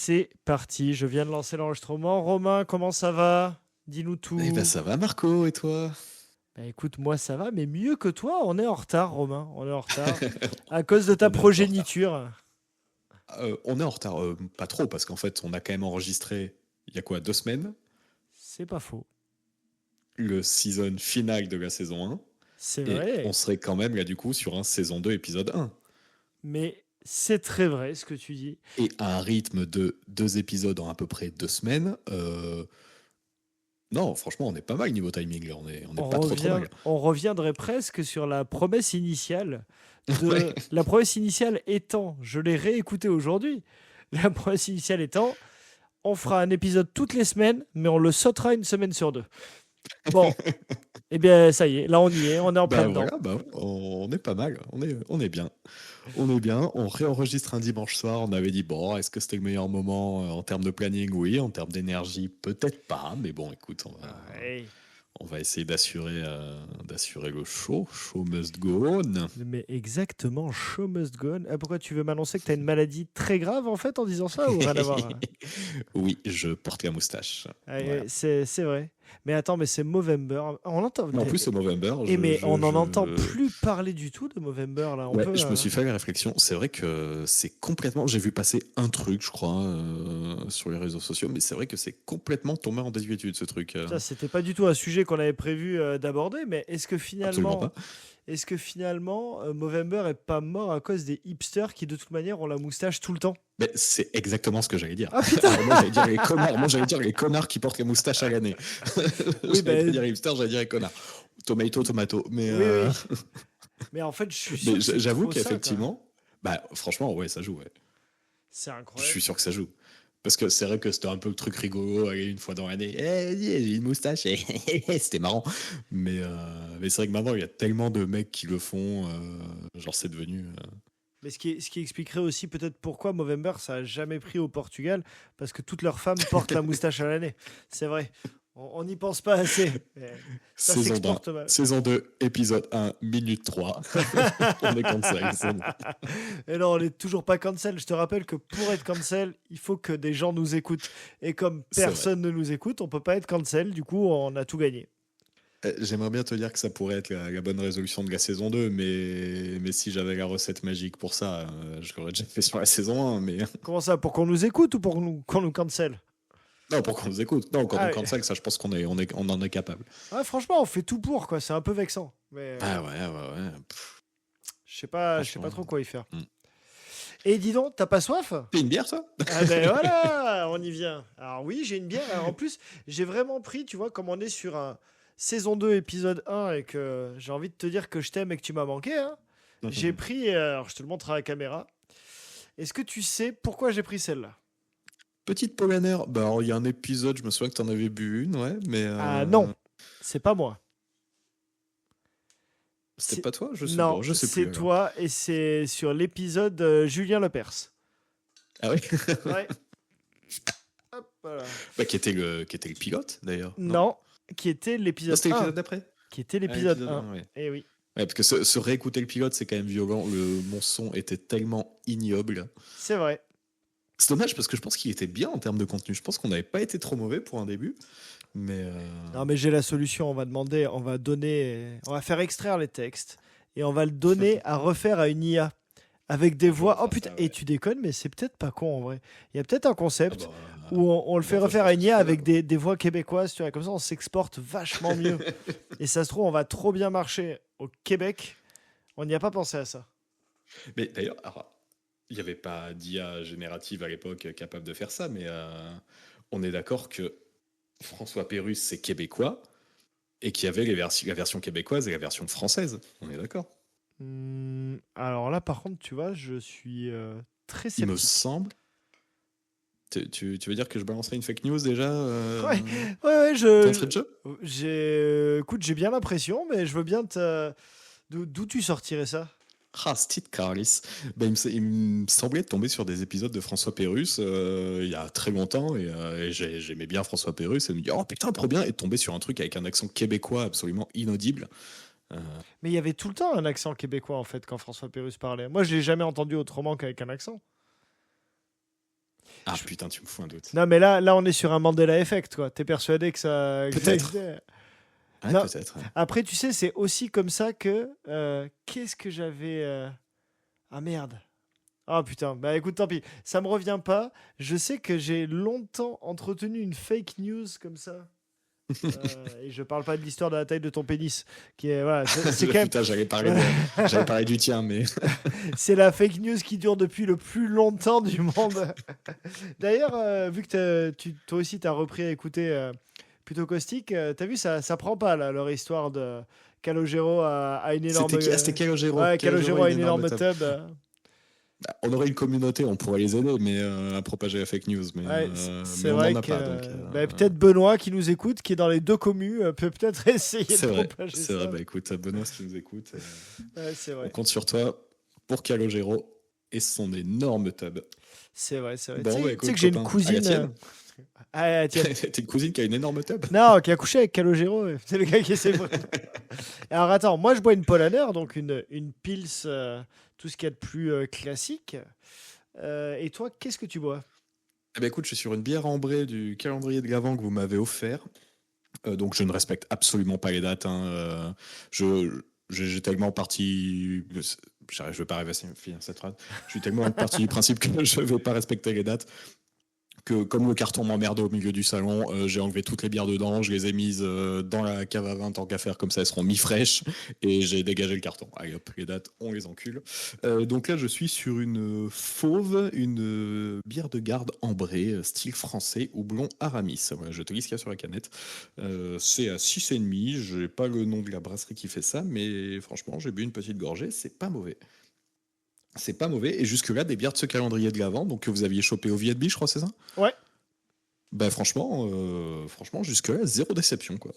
C'est parti, je viens de lancer l'enregistrement. Romain, comment ça va? Dis-nous tout. Eh ben ça va Marco, et toi? Bah, écoute, moi ça va, mais mieux que toi, on est en retard, Romain. On est en retard à cause de ta On est un peu en retard. progéniture. On est en retard, pas trop, parce qu'en fait, on a quand même enregistré, il y a quoi, 2 semaines, C'est pas faux. le season final de la saison 1, C'est et on vrai, serait quand même là du coup sur un saison 2 épisode 1. mais c'est très vrai ce que tu dis. Et à un rythme de 2 épisodes en à peu près 2 semaines, non, franchement, on est pas mal niveau timing, là, on est pas trop mal. On reviendrait presque sur la promesse initiale Ouais. la promesse initiale étant, je l'ai réécouté aujourd'hui. La promesse initiale étant, on fera un épisode toutes les semaines, mais on le sautera une semaine sur deux. Bon, eh bien, ça y est, là on y est, on est en plein Bah dedans. voilà, bah, on est pas mal, on est bien. On est bien, on réenregistre un dimanche soir. On avait dit, bon, est-ce que c'était le meilleur moment en termes de planning? Oui, en termes d'énergie, peut-être pas. Mais bon, écoute, Ouais. on va essayer d'assurer le show. Show must go on. Mais exactement, show must go on. Ah, pourquoi tu veux m'annoncer que tu as une maladie très grave en fait en disant ça ou rien à voir? Oui, je porte la moustache. Voilà. C'est vrai. Mais attends, mais c'est Movember. On l'entend. Mais en plus, au Movember, Et mais on n'en entend plus parler du tout de Movember là. On ouais, peut. je me suis fait la réflexion. C'est vrai que c'est complètement. J'ai vu passer un truc, je crois, sur les réseaux sociaux, mais c'est vrai que c'est complètement tombé en désuétude, ce truc. Ça, c'était pas du tout un sujet qu'on avait prévu d'aborder, mais Absolument pas. est-ce que finalement, Movember est pas mort à cause des hipsters qui de toute manière ont la moustache tout le temps? Mais c'est exactement ce que j'allais dire. Ah putain. Alors moi, j'allais dire les connards. Moi, j'allais dire les connards qui portent les moustaches à l'année. Oui, J'allais pas ben dire hipster, j'allais dire les connards. Tomato. Mais, oui, oui. Mais en fait, je suis sûr mais que c'est j'avoue trop ça, quoi. qu'effectivement, bah, franchement, ouais, ça joue. Ouais. C'est Je incroyable. suis sûr que ça joue. Parce que c'est vrai que c'était un peu le truc rigolo, aller une fois dans l'année. Eh, j'ai une moustache. C'était marrant. Mais c'est vrai que maintenant, il y a tellement de mecs qui le font. Genre, c'est devenu. Mais ce qui expliquerait aussi peut-être pourquoi Movember ça a jamais pris au Portugal, parce que toutes leurs femmes portent la moustache à l'année. C'est vrai. On n'y pense pas assez. Mais ça Saison 1, s'exporte mal. saison 2, épisode 1, minute 3. On est comme ça, c'est bon. Et non, on n'est toujours pas cancel. Je te rappelle que pour être cancel, il faut que des gens nous écoutent. Et comme C'est vrai. personne ne nous écoute, on peut pas être cancel. Du coup, on a tout gagné. J'aimerais bien te dire que ça pourrait être la bonne résolution de la saison 2, mais si j'avais la recette magique pour ça, je l'aurais déjà fait sur la saison 1. Mais Comment ça? Pour qu'on nous écoute ou pour qu'on nous cancel? non, pour qu'on nous écoute. Non, quand Ah, on ouais. cancel, ça, je pense on en est capable. Ouais, franchement, on fait tout pour, quoi. C'est un peu vexant. Mais Ah ouais. Pff, je sais pas franchement. trop quoi y faire. Hmm. Et dis donc, t'as pas soif? T'as une bière, ça? Ah ben voilà, on y vient. Alors oui, j'ai une bière. Alors, en plus, j'ai vraiment pris, tu vois, comme on est sur un saison 2, épisode 1, et que j'ai envie de te dire que je t'aime et que tu m'as manqué, hein, j'ai pris, alors je te le montre à la caméra. Est-ce que tu sais pourquoi j'ai pris celle-là? Petite Polaner. Bah, alors, il y a un épisode, je me souviens que t'en avais bu une, ouais, mais Ah non, c'est pas moi. c'était C'est- pas toi? Je sais, Non, bon, je sais c'est plus alors. toi et c'est sur l'épisode Julien Lepers. Ah oui? Ouais. Hop, voilà. Bah, qui était le pilote, d'ailleurs. Non? Non, qui était Non, l'épisode c'était 1. l'épisode d'après? Qui était Ah, l'épisode l'épisode 1. 1, ouais. Eh oui, Ouais, parce que se réécouter le pilote, c'est quand même violent. Mon son était tellement ignoble. c'est vrai. C'est dommage parce que je pense qu'il était bien en termes de contenu. Je pense qu'on n'avait pas été trop mauvais pour un début. Mais Non, mais j'ai la solution. On va demander, on va faire extraire les textes et on va le donner à refaire à une IA avec des on voix. va Oh faire putain, ça, et ouais. tu déconnes, mais c'est peut-être pas con en vrai. Il y a peut-être un Ah concept bah, où on le fait enfin, je refaire pense à que une c'est IA avec faisable. des voix québécoises, tu vois. Comme ça, on s'exporte vachement mieux. Et ça se trouve, on va trop bien marcher au Québec. On n'y a pas pensé à ça. Mais d'ailleurs, alors, il n'y avait pas d'IA générative à l'époque capable de faire ça, mais on est d'accord que François Pérusse, c'est québécois, et qu'il y avait la version québécoise et la version française. On est d'accord. Alors là, par contre, tu vois, je suis très Il me sceptique. semble. Tu veux dire que je balancerai une fake news déjà Ouais, ouais, d'entrée de jeu? écoute, j'ai bien l'impression, mais je veux bien te. D'où tu sortirais ça? Ah, Steve Carlis. Ben, il me semblait tomber sur des épisodes de François Pérusse il y a très longtemps et j'aimais bien François Pérusse et me dire oh putain trop bien et de tomber sur un truc avec un accent québécois absolument inaudible. Euh, Mais il y avait tout le temps un accent québécois en fait quand François Pérus parlait. Moi, je l'ai jamais entendu autrement qu'avec un accent. Ah putain, tu me fous un doute. Non, mais là, on est sur un Mandela Effect, quoi. T'es persuadé que ça. Peut-être. Ouais, Non. peut-être. Après, tu sais, c'est aussi comme ça que. Qu'est-ce que j'avais. Ah merde. Ah putain, bah écoute, tant pis. Ça me revient pas. Je sais que j'ai longtemps entretenu une fake news comme ça. Et je parle pas de l'histoire de la taille de ton pénis, qui est voilà, c'est quand même. Putain, j'allais parler du tien, mais C'est la fake news qui dure depuis le plus longtemps du monde. D'ailleurs, vu que toi aussi t'as repris à écouter plutôt Caustique, t'as vu ça prend pas là leur histoire de Calogero a une énorme. C'était Calogero. Ouais, Calogero a une énorme tub. On aurait une communauté, on pourrait les aider, mais à propager la fake news. Mais, Ouais, mais on vrai n'en a que pas. Donc, peut-être Benoît qui nous écoute, qui est dans les deux communes, peut peut-être essayer de propager ça. C'est vrai, bah écoute, Benoît, si tu nous écoutes, c'est vrai. on compte sur toi pour Calogero et son énorme tub. C'est vrai. Bon, tu sais que j'ai une cousine. T'as une cousine qui a une énorme tub? Non, qui a couché avec Calogero. C'est le gars qui essaie. Alors attends, moi je bois une Polaner, donc une Pils, tout ce qu'il y a de plus classique. Et toi, qu'est-ce que tu bois? Eh ben écoute, je suis sur une bière ambrée du calendrier de l'Avent que vous m'avez offert. Donc je ne respecte absolument pas les dates. Hein. J'ai tellement parti. Je ne vais pas arriver à finir cette phrase. Je suis tellement parti du principe que je ne vais pas respecter les dates que, comme le carton m'emmerdait au milieu du salon, j'ai enlevé toutes les bières dedans, je les ai mises dans la cave à vin tant qu'à faire, comme ça elles seront mi-fraîches, et j'ai dégagé le carton. Allez hop, les dates, on les encule. Donc là, je suis sur une fauve, une bière de garde ambrée, style français, houblon Aramis. Voilà, je te lis ce qu'il y a sur la canette. C'est à 6,5. Je n'ai pas le nom de la brasserie qui fait ça, mais franchement, j'ai bu une petite gorgée, c'est pas mauvais. C'est pas mauvais. Et jusque-là, des bières de ce calendrier de l'Avent, donc que vous aviez chopé au Vietbi, je crois, c'est ça? Ouais. Bah franchement, jusque-là, zéro déception, quoi.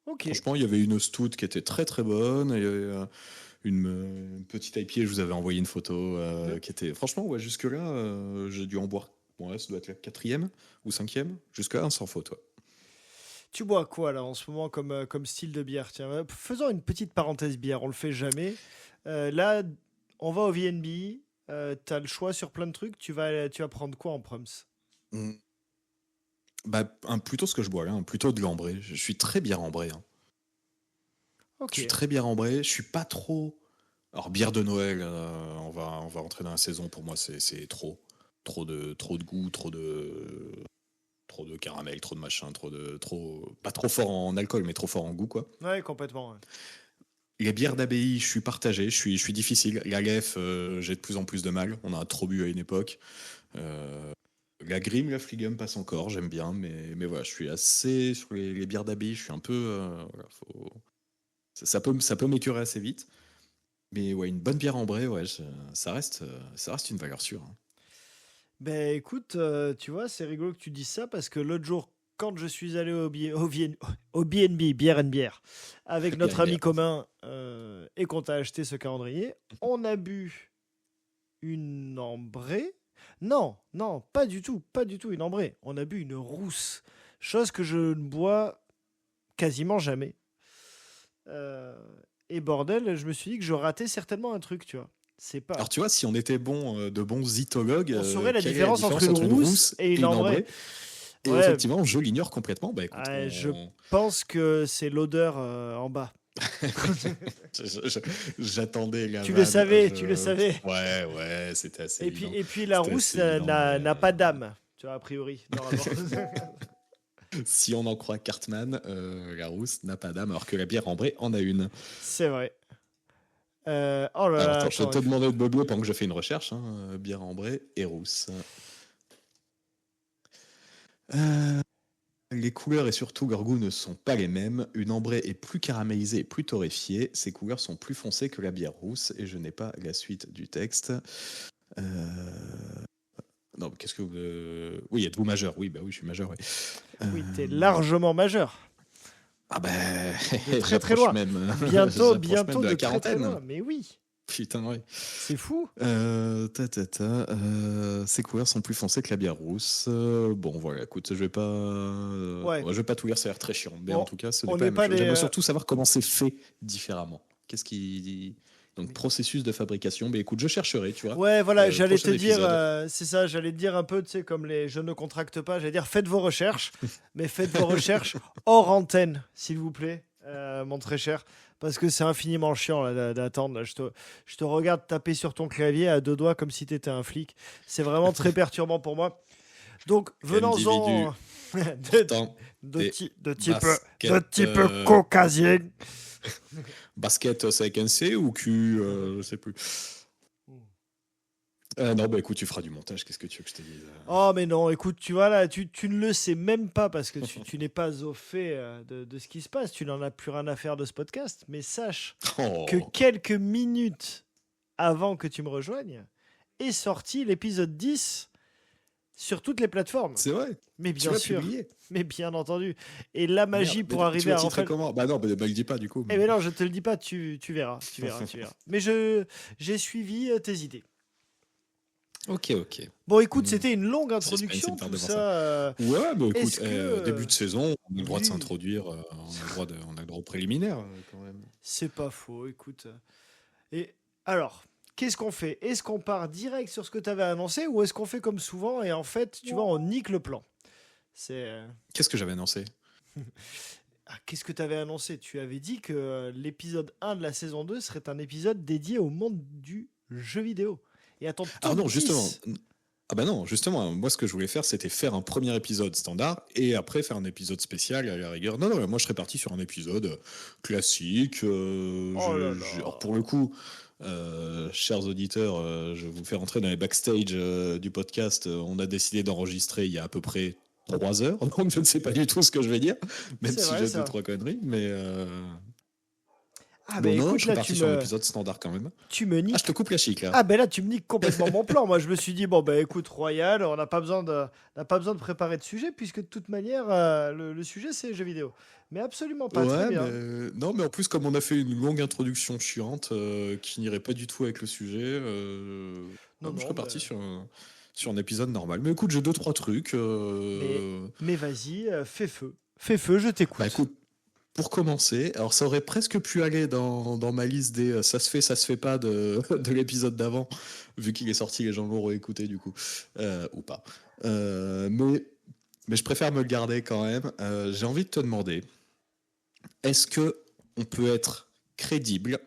Ok. Franchement, il y avait une stout qui était très très bonne. Il y avait une petite IPA, je vous avais envoyé une photo qui était... Franchement, ouais, jusque-là, j'ai dû en boire. Bon, là, ça doit être la 4e ou 5e. Jusque-là, sans faute, ouais. Tu bois quoi là en ce moment comme style de bière? Tiens, faisons une petite parenthèse bière, on le fait jamais. Là, on va au VNB, t'as le choix sur plein de trucs, tu vas prendre quoi en proms? Bah, plutôt ce que je bois là, plutôt de l'ambré. Je suis très bière ambré. Hein. Ok. Je suis très bière ambré, je suis pas trop... Alors, bière de Noël, on va rentrer dans la saison, pour moi, c'est trop. Trop de goût, trop de caramel, trop de machin, pas trop fort en alcool, mais trop fort en goût, quoi. Ouais, complètement. Ouais. Les bières d'abbaye, je suis partagé, je suis difficile. La Lef, j'ai de plus en plus de mal. On a trop bu à une époque. La Grim, la Fligum passe encore, j'aime bien, mais voilà, je suis assez sur les bières d'abbaye, je suis un peu... voilà, ça peut m'écurer assez vite. Mais ouais, une bonne bière ambrée, ouais, ça reste une valeur sûre. Hein. Ben écoute, tu vois, c'est rigolo que tu dises ça parce que l'autre jour, quand je suis allé au BNB, bière and bière, avec notre ami commun et qu'on t'a acheté ce calendrier, on a bu une ambrée. Non, pas du tout une ambrée. On a bu une rousse, chose que je ne bois quasiment jamais. Et bordel, je me suis dit que je ratais certainement un truc, tu vois. C'est pas. Alors tu vois, si on était de bons zytologues, On saurait la quelle est différence entre une rousse et une ambrée. Et ouais. Effectivement, je l'ignore complètement. Bah, écoute, Je pense que c'est l'odeur en bas. J'attendais la tu vanne, le savais. Ouais, c'était assez évident. Et puis la rousse n'a pas d'âme, tu vois, a priori, normalement. Si on en croit Cartman, la rousse n'a pas d'âme, alors que la bière ambrée en a une. C'est vrai. Oh là alors, là, attends, je vais te demander de bobler pendant que je fais une recherche. Hein, bière ambrée et rousse. Les couleurs et surtout leur goût ne sont pas les mêmes. Une ambrée est plus caramélisée et plus torréfiée. Ses couleurs sont plus foncées que la bière rousse. Et je n'ai pas la suite du texte. Non, qu'est-ce que vous... Oui, êtes-vous majeur? Oui, bah oui, je suis majeur. Oui, oui t'es largement majeur. Ah ben, très très loin. Même, bientôt même de la très, très quarantaine. loin. Mais oui. Putain, oui. C'est fou. Ses couleurs sont plus foncées que la bière rousse. Bon, voilà, écoute, je vais pas tout lire, ça a l'air très chiant. Mais en tout cas, ce n'est pas la même chose. J'aimerais surtout savoir comment c'est fait différemment. Qu'est-ce qui Donc, processus de fabrication. Mais écoute, je chercherai, tu vois. Ouais, voilà, j'allais te prochain dire, épisode. c'est ça, j'allais te dire un peu, tu sais, comme les je ne contracte pas, j'allais dire faites vos recherches, mais faites vos recherches hors antenne, s'il vous plaît, mon très cher, parce que c'est infiniment chiant là, d'attendre. Là. Je te regarde taper sur ton clavier à deux doigts comme si t'étais un flic. C'est vraiment très perturbant pour moi. Donc, Individu venons-en portant de, des de type, de baskets, type caucasien. basket avec un C ou Q, je sais plus. Non, bah écoute, tu feras du montage, qu'est-ce que tu veux que je te dise? Oh, mais non, écoute, tu vois là, tu ne le sais même pas parce que tu n'es pas au fait de ce qui se passe. Tu n'en as plus rien à faire de ce podcast. Mais sache que Oh, quelques minutes avant que tu me rejoignes est sorti l'épisode 10 sur toutes les plateformes. c'est vrai, Mais tu bien l'as sûr, publié. mais bien entendu. Et la magie Merde, pour mais tu arriver l'as à titré rentrer. comment? Bah non, me le dis pas du coup. Eh mais non, je te le dis pas, tu verras, tu verras, tu verras. Mais j'ai suivi tes idées. Ok. Bon, écoute, Hmm. c'était une longue Suspense, il introduction, me tarde tout de voir ça. Ouais, mais écoute, Est-ce que début de saison, on a le droit de oui. s'introduire, on a le droit au préliminaire quand même. C'est pas faux, écoute. Et alors, qu'est-ce qu'on fait? Est-ce qu'on part direct sur ce que tu avais annoncé ou est-ce qu'on fait comme souvent et en fait, tu vois, on nique le plan? C'est. Qu'est-ce que j'avais annoncé? Ah, qu'est-ce que tu avais annoncé? Tu avais dit que l'épisode 1 de la saison 2 serait un épisode dédié au monde du jeu vidéo. Et attends, Ah non, top justement. 10. Ah bah non, justement, moi ce que je voulais faire, c'était faire un premier épisode standard et après faire un épisode spécial à la rigueur. Non, moi je serais parti sur un épisode classique. Oh là Alors là. pour le coup, chers auditeurs, je vous fais rentrer dans les backstage du podcast. On a décidé d'enregistrer il y a à peu près 3 heures, donc je ne sais pas du tout ce que je vais dire, même C'est si vrai j'ai deux, ça. trois conneries. Mais Ah ben bon, non, écoute, je serais là parti sur un épisode standard quand même. tu me Ah, je te niques. coupe la chic là. Ah ben là, tu me niques complètement mon plan. Moi, je me suis dit, bon, ben écoute, Royal, on n'a pas besoin de préparer de sujet, puisque de toute manière, le sujet, c'est jeux vidéo. Mais absolument pas, très Ouais, bien. mais non, mais en plus, comme on a fait une longue introduction chiante qui n'irait pas du tout avec le sujet, Non, je non, serais parti sur un épisode normal. Mais écoute, j'ai deux, trois trucs. mais vas-y, fais feu. Fais feu, je Bah t'écoute. écoute, pour commencer, alors ça aurait presque pu aller dans ma liste des ça se fait pas de l'épisode d'avant, vu qu'il est sorti, les gens l'ont réécouté du coup, ou pas. Mais je préfère me le garder quand même. J'ai envie de te demander. Est-ce que on peut être crédible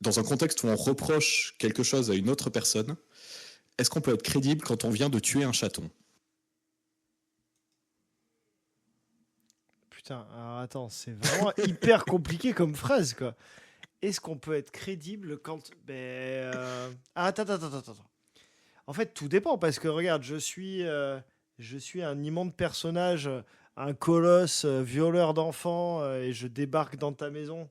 dans un contexte où on reproche quelque chose à une autre personne? Est-ce qu'on peut être crédible quand on vient de tuer un chaton? Putain, alors attends, c'est vraiment hyper compliqué comme phrase, quoi. Est-ce qu'on peut être crédible quand. Ah, attends. En fait, tout dépend, parce que regarde, je suis un immonde personnage, un colosse, violeur d'enfants, et je débarque dans ta maison.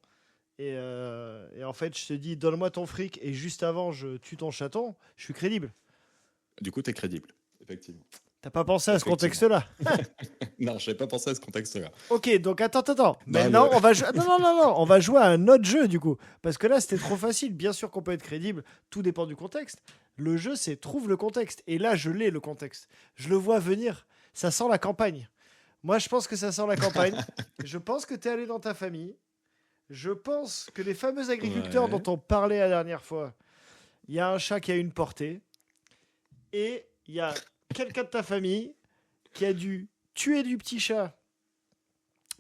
Et en fait, je te dis, donne-moi ton fric, et juste avant, je tue ton chaton, je suis crédible. Du coup, t'es crédible, effectivement. T'as pas pensé à ce Effectivement. contexte-là? Non, je n'avais pas pensé à ce contexte-là. Ok, donc attends. Non, Maintenant, mais- on va jouer. Non, on va jouer à un autre jeu du coup. Parce que là, c'était trop facile. Bien sûr qu'on peut être crédible. Tout dépend du contexte. Le jeu, c'est trouve le contexte. Et là, je l'ai le contexte. Je le vois venir. Ça sent la campagne. Moi, je pense que ça sent la campagne. Je pense que t'es allé dans ta famille. Je pense que les fameux agriculteurs Ouais. dont on parlait la dernière fois, il y a un chat qui a une portée. Et il y a quelqu'un de ta famille qui a dû tuer du petit chat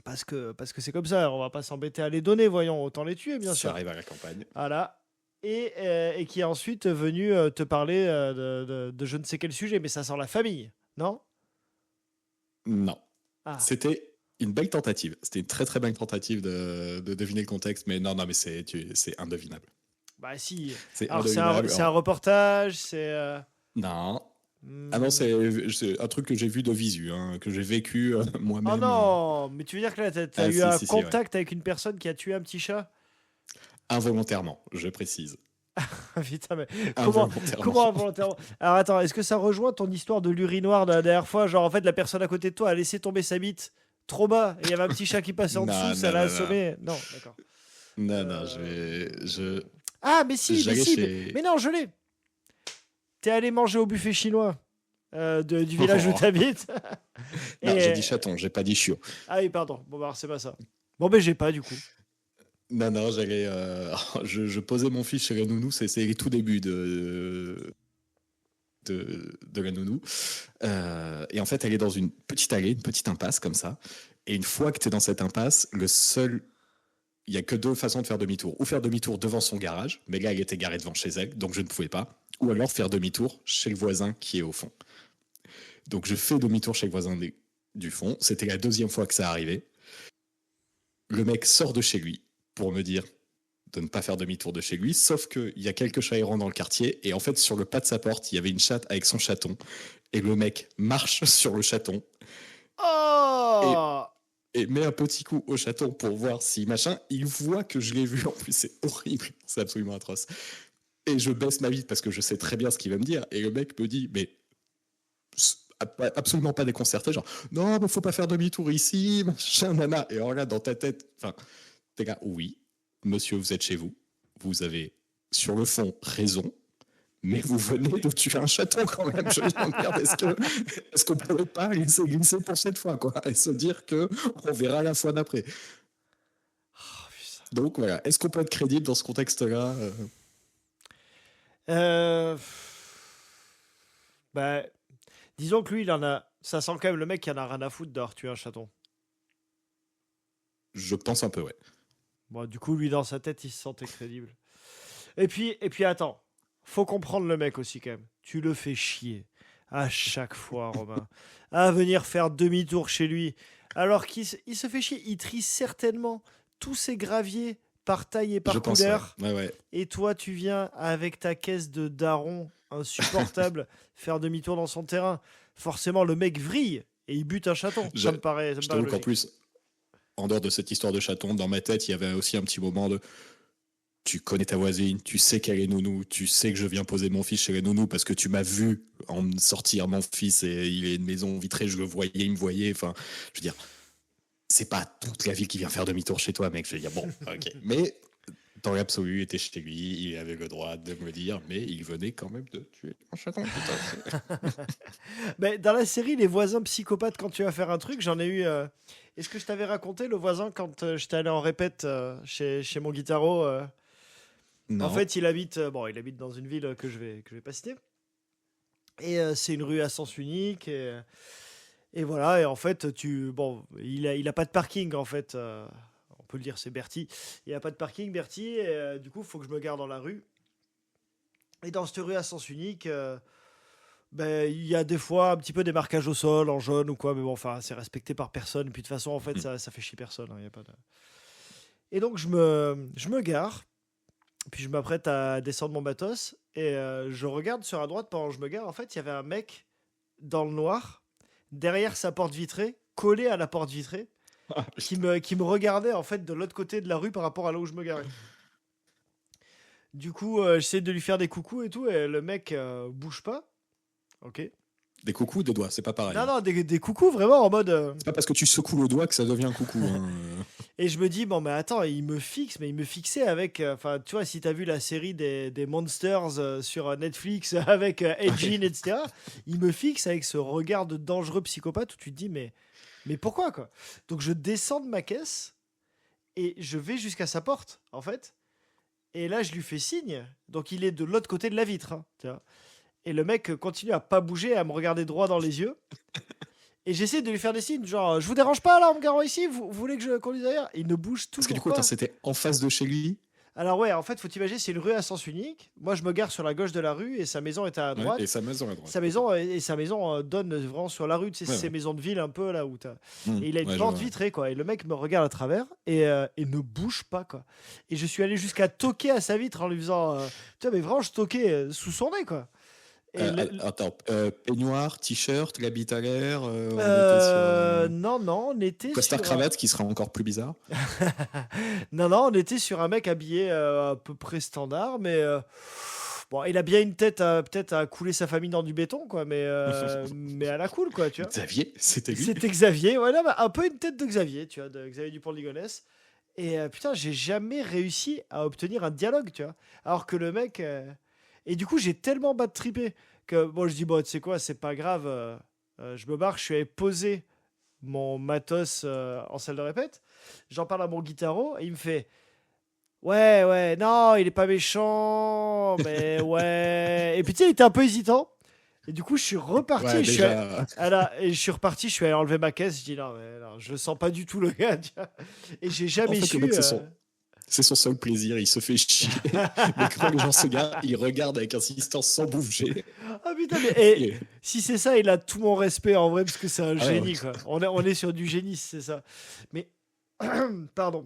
parce que c'est comme ça, on va pas s'embêter à les donner, voyons, autant les tuer, bien Ça sûr. arrive à la campagne. Voilà. Et qui est ensuite venu te parler de je ne sais quel sujet, mais ça sent la famille, non? Non. Ah, C'était une belle tentative. C'était une très très belle tentative de deviner le contexte, mais non, mais c'est indevinable. bah si. C'est Alors indevinable. c'est un reportage, c'est... Non. Ah non, c'est un truc que j'ai vu de visu, hein, que j'ai vécu Oh moi-même. non, mais tu veux dire que là, t'as Ah, eu si, un si, contact avec une personne qui a tué un petit chat? Involontairement, je précise. Putain, mais Involontairement. comment involontairement? Alors attends, est-ce que ça rejoint ton histoire de l'urinoir de la dernière fois? Genre en fait la personne à côté de toi a laissé tomber sa bite trop bas et il y avait un petit chat qui passait en Non, dessous, ça non, l'a non, non. assommé. Non, d'accord. Non, je... Ah mais si, J'allais mais chez... non, je l'ai. T'es allé manger au buffet chinois du village où t'habites. Non, Et- j'ai dit chaton, j'ai pas dit chiot. Ah oui, pardon. Bon bah alors, c'est pas ça. Bon ben j'ai pas du coup. Non, j'allais. Je posais mon fils chez la nounou, c'est les tout débuts de la nounou. Et en fait, elle est dans une petite allée, une petite impasse comme ça. Et une fois que tu es dans cette impasse, il n'y a que deux façons de faire demi-tour. Ou faire demi-tour devant son garage, mais là, elle était garée devant chez elle, donc je ne pouvais pas. Ou alors faire demi-tour chez le voisin qui est au fond. Donc je fais demi-tour chez le voisin du fond. C'était la deuxième fois que ça arrivait. Le mec sort de chez lui pour me dire de ne pas faire demi-tour de chez lui, sauf qu'il y a quelques chats errants dans le quartier, et en fait, sur le pas de sa porte, il y avait une chatte avec son chaton, et le mec marche sur le chaton, et, Oh et met un petit coup au chaton pour voir si machin, il voit que je l'ai vu, en plus, c'est horrible, c'est absolument atroce. Et je baisse ma vitre parce que je sais très bien ce qu'il va me dire, et le mec me dit, mais absolument pas déconcerté, genre, non, mais faut pas faire demi-tour ici, machin, nana, et alors là, dans ta tête, enfin, t'es là, oui, monsieur, vous êtes chez vous, vous avez sur le fond raison, mais vous venez de tuer un chaton quand même. Je me regarde, est-ce qu'on pourrait pas laisser glisser pour cette fois, quoi, et se dire que on verra la fois d'après. Donc voilà, est-ce qu'on peut être crédible dans ce contexte-là Euh, Bah, disons que lui, il en a. Ça sent quand même le mec qui en a rien à foutre d'avoir tué un chaton. Je pense un peu, ouais. Bon, du coup, lui, dans sa tête, il se sentait crédible. Et puis attends. Faut comprendre le mec aussi, quand même. Tu le fais chier. À chaque fois, Romain. À venir faire demi-tour chez lui. Alors qu'il se fait chier. Il trie certainement tous ses graviers par taille et par Je pense, couleur. ouais. Et toi, tu viens avec ta caisse de daron insupportable faire demi-tour dans son terrain. Forcément, le mec vrille et il bute un chaton. Ça me paraît Je t'avoue qu'en logique. plus, en dehors de cette histoire de chaton, dans ma tête, il y avait aussi un petit moment de tu connais ta voisine, tu sais qu'elle est nounou, tu sais que je viens poser mon fils chez la nounou parce que tu m'as vu en sortir mon fils et il est une maison vitrée, je le voyais, il me voyait. Enfin, je veux dire, c'est pas toute la ville qui vient faire demi-tour chez toi, mec. Je veux dire, bon, ok. Mais dans l'absolu, il était chez lui, il avait le droit de me le dire, mais il venait quand même de tuer un chaton. Mais dans la série, les voisins psychopathes, quand tu vas faire un truc, j'en ai eu. Est-ce que je t'avais raconté le voisin quand j'étais allé en répète chez mon guitaro En Non. fait, il habite dans une ville que je vais pas citer. Et c'est une rue à sens unique. Et voilà. Et en fait, il a pas de parking en fait. On peut le dire, c'est Bertie. Il a pas de parking, Bertie. Et du coup, il faut que je me gare dans la rue. Et dans cette rue à sens unique, ben, il y a des fois un petit peu des marquages au sol en jaune ou quoi, mais bon, enfin, c'est respecté par personne. Et puis de toute façon, en fait, ça fait chier personne, hein, y a pas de... Et donc, je me gare, puis je m'apprête à descendre mon matos, et je regarde sur la droite pendant que je me gare. En fait, il y avait un mec dans le noir, derrière sa porte vitrée, collé à la porte vitrée, qui me regardait en fait de l'autre côté de la rue par rapport à là où je me garais. Du coup, j'essaie de lui faire des coucous et tout, et le mec bouge pas. Ok. Des coucous, des doigts, c'est pas pareil. Non, des coucous vraiment en mode. C'est pas parce que tu secoues le doigt que ça devient un coucou. Hein. Et je me dis, bon, mais attends, il me fixe, mais il me fixait avec. Enfin, tu vois, si t'as vu la série des Monsters sur Netflix avec Edgin, etc., il me fixe avec ce regard de dangereux psychopathe où tu te dis, mais pourquoi, quoi? Donc je descends de ma caisse et je vais jusqu'à sa porte, en fait. Et là, je lui fais signe. Donc il est de l'autre côté de la vitre, hein, tu vois. Et le mec continue à pas bouger, à me regarder droit dans les yeux. Et j'essaie de lui faire des signes, genre, je vous dérange pas là en me garant ici, vous voulez que je conduise derrière? Et il ne bouge Parce que du toujours coup, pas. c'était en face de chez lui. Alors ouais, en fait, faut t'imaginer, c'est une rue à sens unique. Moi, je me gare sur la gauche de la rue et sa maison est à droite. Ouais, et sa maison à droite. Sa maison donne vraiment sur la rue, tu sais, Ouais, ces ouais. maisons de ville un peu là où t'as. Et il a une Ouais, je porte vois, ouais. vitrée, quoi. Et le mec me regarde à travers et ne bouge pas, quoi. Et je suis allé jusqu'à toquer à sa vitre en lui faisant. Tu vois, mais vraiment, je toquais sous son nez, quoi. Et Attends, peignoir, t-shirt, l'habit à l'air, on était sur non, on était costard sur cravate qui sera encore plus bizarre. non, on était sur un mec habillé à peu près standard, mais bon, il a bien une tête peut-être à couler sa famille dans du béton, quoi, mais à la cool, quoi, tu vois. Xavier, c'était lui. C'était Xavier, voilà, bah, un peu une tête de Xavier, tu vois, de Xavier Dupont de Ligonnès. Et putain, j'ai jamais réussi à obtenir un dialogue, tu vois. Alors que le mec. Et du coup, j'ai tellement bad trippé que, bon, je dis, bon, tu sais quoi, c'est pas grave, je me barre, je suis allé poser mon matos en salle de répète. J'en parle à mon guitaro et il me fait. Ouais, non, il est pas méchant, mais ouais. Et puis tu sais, il était un peu hésitant. Et du coup, je suis reparti. Ouais, déjà. Et je suis reparti, je suis allé enlever ma caisse. Je dis non, mais non, je le sens pas du tout, le gars. Tu vois. Et j'ai En jamais fait, le su. mec, c'est son seul plaisir. Il se fait chier. Mais quand les gens se garent, il regarde avec insistance sans bouger. Ah putain, mais Et- si c'est ça, il a tout mon respect en vrai, parce que c'est un Ah ouais, génie, quoi. On est sur du génie, si c'est ça. Mais, pardon.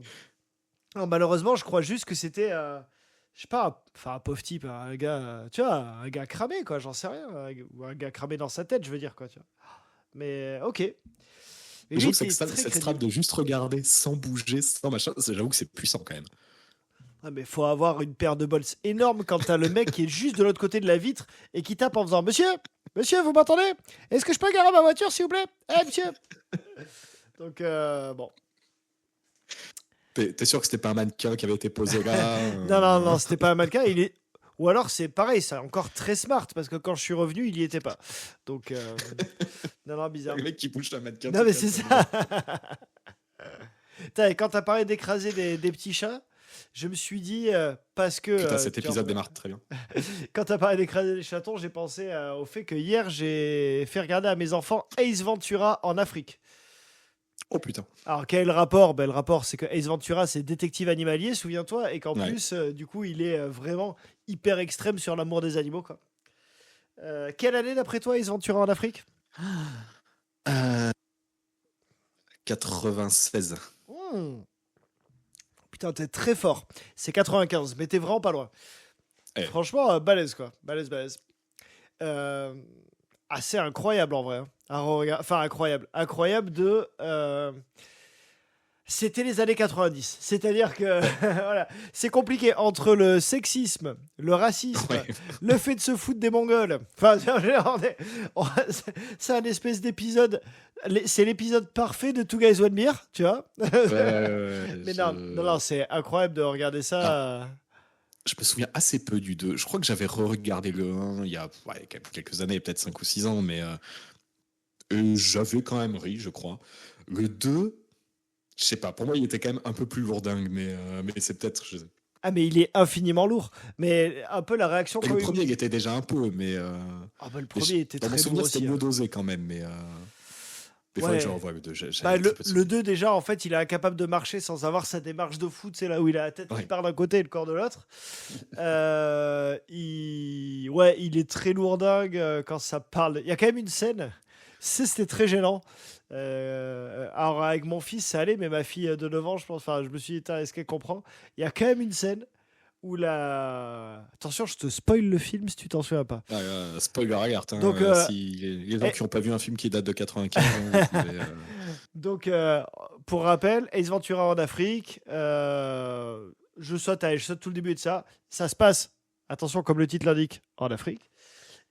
Non, malheureusement, je crois juste que c'était, je sais pas, enfin un pauvre type, un gars, tu vois, un gars cramé, quoi, j'en sais rien, ou un gars cramé dans sa tête, je veux dire, quoi, tu vois. Mais ok. Mais lui, J'avoue il que était cette très strate crédible. de juste regarder sans bouger, sans machin, j'avoue que c'est puissant quand même. Ah, mais faut avoir une paire de bols énorme quand t'as le mec qui est juste de l'autre côté de la vitre et qui tape en faisant Monsieur, vous m'entendez? Est-ce que je peux garer ma voiture, s'il vous plaît? Eh, monsieur! Donc, bon. T'es sûr que c'était pas un mannequin qui avait été posé là Non, c'était pas un mannequin. Ou alors c'est pareil, c'est encore très smart parce que quand je suis revenu, il y était pas. Donc, non, bizarre. Le mec qui bouge un mannequin. Non, mais c'est ça. Et quand t'as parlé d'écraser des petits chats, je me suis dit, parce que. Putain, cet épisode démarre très bien. Quand t'as parlé d'écraser des chatons, j'ai pensé au fait que hier, j'ai fait regarder à mes enfants Ace Ventura en Afrique. Oh putain. Alors, quel est le rapport? Le rapport, c'est que Ace Ventura, c'est détective animalier, souviens-toi, et qu'en Ouais. plus, du coup, il est vraiment hyper extrême sur l'amour des animaux, quoi. Quelle année, d'après toi, Ace Ventura en Afrique? 96. Hmm. Putain, t'es très fort. C'est 95, mais t'es vraiment pas loin. Eh. Franchement, balèze, quoi. Balèze. Euh, Assez incroyable, en vrai. Hein. Enfin, incroyable. Incroyable de... C'était les années 90. C'est-à-dire que voilà, c'est compliqué entre le sexisme, le racisme, Ouais. le fait de se foutre des Mongols. Enfin, c'est un espèce d'épisode. C'est l'épisode parfait de Two Guys One Beer, tu vois. Mais non, c'est incroyable de regarder ça. Je me souviens assez peu du 2. Je crois que j'avais re-regardé le 1 il y a quelques années, peut-être 5 ou 6 ans, mais j'avais quand même ri, je crois. Le 2, je sais pas, pour moi il était quand même un peu plus lourdingue, mais c'est peut-être. Ah, mais il est infiniment lourd. Mais un peu la réaction Et quand le il... premier il était déjà un peu, mais. Ah, bah, le premier était dans mon très souvenir lourd c'était aussi. mieux Hein. dosé quand même, mais. Des fois, Ouais. je revois le 2. Bah, le 2, déjà, en fait, il est incapable de marcher sans avoir sa démarche de foot. C'est là où il a la tête qui part d'un côté et le corps de l'autre. Il est très lourdingue quand ça parle. Il y a quand même une scène. C'était très gênant. Alors, avec mon fils, ça allait, mais ma fille de 9 ans, je pense, enfin, je me suis dit, est-ce qu'elle comprend? Il y a quand même une scène où la. Attention, je te spoil le film si tu t'en souviens pas. Spoiler alert. Hein, Donc, si les gens qui n'ont pas vu un film qui date de 95, vous pouvez, Donc, pour rappel, Ace Ventura en Afrique, je saute tout le début de ça. Ça se passe, attention, comme le titre l'indique, en Afrique.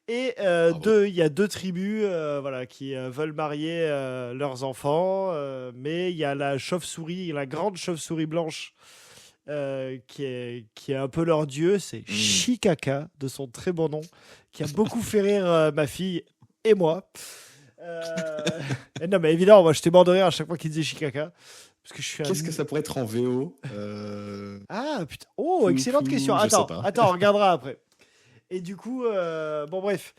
Et il y a deux tribus voilà, qui veulent marier leurs enfants, mais il y a la chauve-souris, la grande chauve-souris blanche, qui est un peu leur dieu, c'est Chikaka, de son très bon nom, qui a beaucoup fait rire ma fille et moi. Non, mais évidemment, moi, j'étais mort de rire à chaque fois qu'il disait Chikaka. Parce que je suis Qu'est-ce que ça pourrait être en VO Ah, putain. Oh, excellente question. Attends, on regardera après. Et du coup, bon, bref.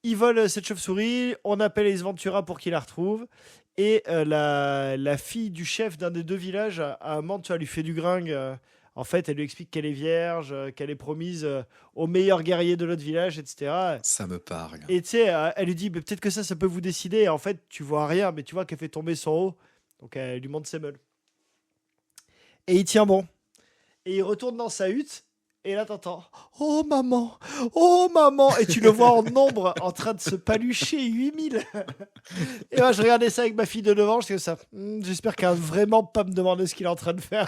Ils volent cette chauve-souris. On appelle Ace Ventura pour qu'il la retrouve. Et la fille du chef d'un des deux villages, à un moment, tu vois, lui fait du gringue. En fait, elle lui explique qu'elle est vierge, qu'elle est promise au meilleur guerrier de l'autre village, etc. Ça me parle. Et tu sais, elle lui dit, peut-être que ça peut vous décider. Et en fait, tu vois rien, mais tu vois qu'elle fait tomber son haut. Donc, elle lui montre ses meules. Et il tient bon. Et il retourne dans sa hutte. Et là, t'entends « Oh maman! Oh maman !» Et tu le vois en nombre en train de se palucher 8000. Et moi, je regardais ça avec ma fille de 9 ans. Je disais ça. J'espère qu'elle va vraiment pas me demander ce qu'il est en train de faire.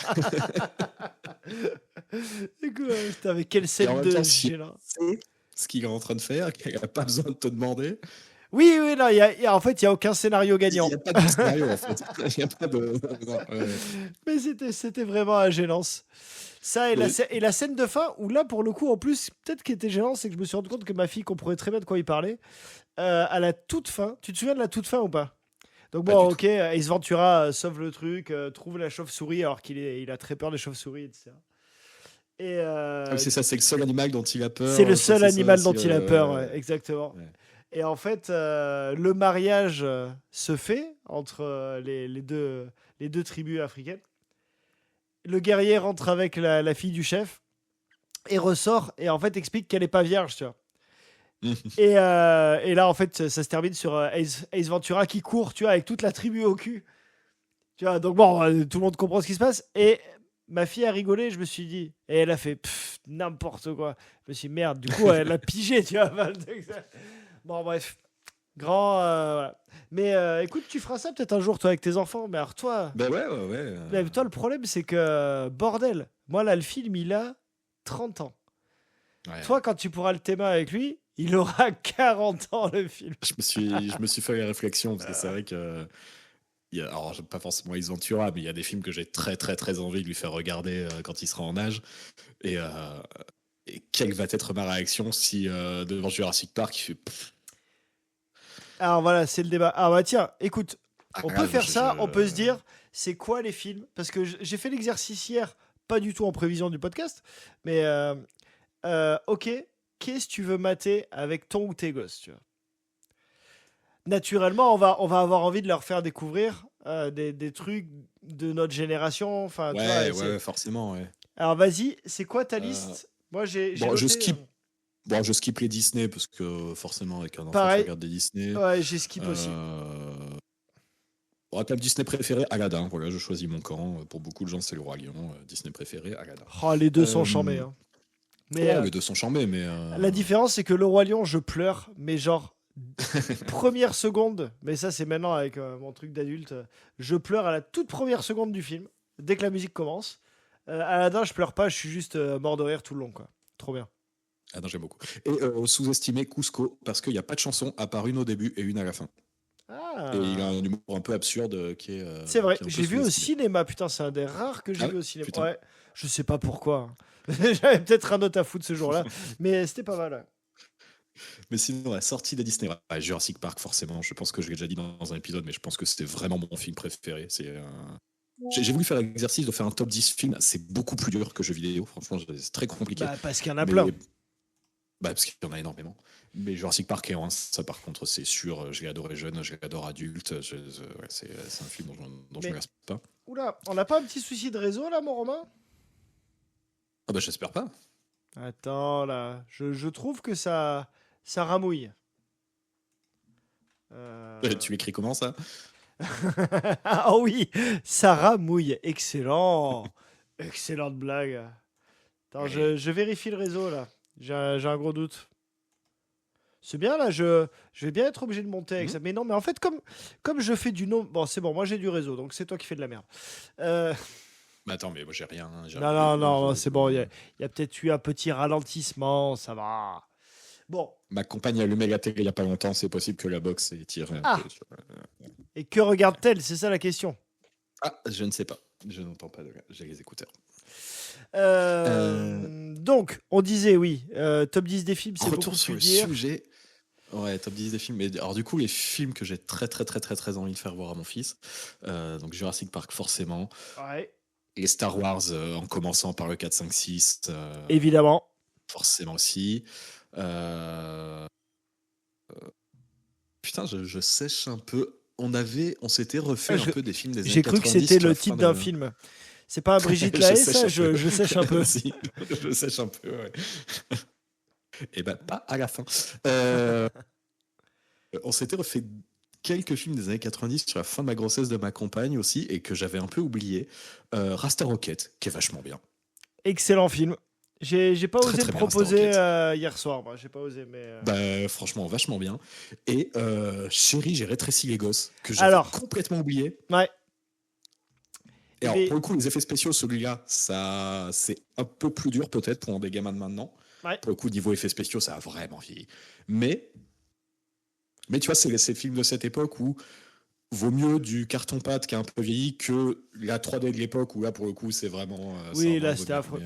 Du coup, putain, mais quelle scène de gênant. Ce qu'il est en train de faire, qu'il n'a pas besoin de te demander. Oui, non, en fait, il n'y a aucun scénario gagnant. Il n'y a pas de scénario, en fait. Il n'y a pas de... Mais c'était vraiment à gênance. Ça, et la scène de fin, où là, pour le coup, en plus, peut-être qui était gênant, c'est que je me suis rendu compte que ma fille comprenait très bien de quoi il parlait. À la toute fin, tu te souviens de la toute fin ou pas? Donc bon, ok, Ace Ventura sauve le truc, trouve la chauve-souris, alors qu'il a très peur des chauves-souris, etc. Et Ah oui, c'est ça, c'est le seul animal dont il a peur. c'est le Je crois seul que c'est ça animal aussi, dont il a peur, ouais, exactement. ouais. Et en fait, le mariage se fait entre les deux tribus africaines. Le guerrier rentre avec la fille du chef et ressort et en fait explique qu'elle n'est pas vierge, tu vois. Et là, en fait, ça se termine sur Ace Ventura qui court, tu vois, avec toute la tribu au cul. Tu vois, donc bon, tout le monde comprend ce qui se passe. Et ma fille a rigolé, je me suis dit. Et elle a fait n'importe quoi. Je me suis dit, merde, du coup, elle a pigé, tu vois. Bon, bref. Grand. Voilà. Mais écoute, tu feras ça peut-être un jour, toi, avec tes enfants. Mais alors, toi, Ben ouais. mais toi le problème, c'est que, bordel, moi, là, le film, il a 30 ans. Ouais. Toi, quand tu pourras le thème avec lui, il aura 40 ans, le film. Je me suis fait la réflexion parce que c'est vrai que alors pas forcément Ace Ventura, mais il y a des films que j'ai très très très envie de lui faire regarder quand il sera en âge. Et, euh, et quelle va être ma réaction si devant Jurassic Park il fait Alors voilà, c'est le débat. Ah bah tiens, écoute, on peut ah, faire ça, on peut se dire, c'est quoi les films? Parce que j'ai fait l'exercice hier, pas du tout en prévision du podcast, mais ok, qu'est-ce que tu veux mater avec ton ou tes gosses, tu vois? Naturellement, on va avoir envie de leur faire découvrir des trucs de notre génération. Enfin, tu vois, ouais, forcément, ouais. Alors vas-y, c'est quoi ta Euh, liste? Moi, j'ai bon, noté. je skip les Disney parce que forcément avec un enfant tu Pareil, regardes des Disney. ouais, j'ai skip aussi. Bon, thème Disney préféré, Aladdin. Voilà, je choisis mon camp. Pour beaucoup de gens, c'est le Roi Lion. Disney préféré, Aladdin. Oh, les deux sont chambés. Hein. Mais les deux sont chambés, mais la différence, c'est que le Roi Lion, je pleure, mais genre première seconde, mais ça c'est maintenant avec mon truc d'adulte, je pleure à la toute première seconde du film, dès que la musique commence. Aladdin, je pleure pas, je suis juste mort de rire tout le long, quoi. Trop bien. Ah non, j'aime beaucoup. Et sous-estimé Cusco, parce qu'il n'y a pas de chanson, à part une au début et une à la fin. Ah. Et il a un humour un peu absurde qui est. C'est vrai, qui est un peu j'ai vu au sous-estimé. cinéma, putain, c'est un des rares que j'ai Ah vu ouais, au cinéma. putain. Ouais, je sais pas pourquoi. J'avais peut-être un autre à foutre ce jour-là, mais c'était pas mal. Mais sinon, la sortie de Disney, Jurassic Park, forcément, je pense que je l'ai déjà dit dans un épisode, mais je pense que c'était vraiment mon film préféré. J'ai voulu faire l'exercice de faire un top 10 films, c'est beaucoup plus dur que jeux vidéo, franchement, c'est très compliqué. Bah, parce qu'il y en a plein. Parce qu'il y en a énormément. Mais Jurassic Park est un, ça par contre, c'est sûr, je l'ai adoré jeune, je l'adore adulte, c'est un film dont je me lasse pas. Oula, on n'a pas un petit souci de réseau là, mon Romain? Ah bah j'espère pas. Attends, là, je trouve que ça ramouille. Tu l'écris comment ça? Ah oui, ça ramouille. Excellent. Excellente blague. Attends, je vérifie le réseau là. J'ai un gros doute. C'est bien là, je vais bien être obligé de monter avec ça. Mais non, mais en fait, comme je fais du nom. Bon, c'est bon, moi j'ai du réseau, donc c'est toi qui fais de la merde. Mais attends, mais moi j'ai rien. Non, c'est bon, il y a peut-être eu un petit ralentissement, ça va. Bon. Ma compagne a allumé la télé il y a pas longtemps, c'est possible que la box ait tiré un peu. Et que regarde-t-elle? C'est ça la question. Ah, je ne sais pas. Je n'entends pas, j'ai les écouteurs. Donc, on disait, oui, top 10 des films, c'est retour beaucoup sur plus le dire. sujet. Ouais, top 10 des films. Mais alors du coup, les films que j'ai très très très très très envie de faire voir à mon fils. Donc Jurassic Park forcément. Ouais. Les Star Wars en commençant par le 4, 5, 6. Évidemment. Forcément aussi. Putain, je sèche un peu. On s'était refait un peu des films des années 90. J'ai cru que c'était le titre d'un film. C'est pas un Brigitte Lahaie, ça? Je sèche un peu. Si, je sèche un peu, ouais. Et ben, pas à la fin. On s'était refait quelques films des années 90 sur la fin de ma grossesse de ma compagne aussi, et que j'avais un peu oublié. Rasta Rocket, qui est vachement bien. Excellent film. J'ai pas osé très le bien, proposer hier soir. Moi, j'ai pas osé, mais. Bah, franchement, vachement bien. Et Chérie, j'ai rétréci les gosses, que j'avais complètement oublié. Ouais. Et alors, pour le coup, les effets spéciaux, celui-là, ça, c'est un peu plus dur peut-être pour des gamins de maintenant. Ouais. Pour le coup, niveau effets spéciaux, ça a vraiment vieilli. Mais tu vois, c'est ces films de cette époque où vaut mieux du carton-pâte qui a un peu vieilli que la 3D de l'époque où là, pour le coup, c'est vraiment... oui, là, c'était affreux.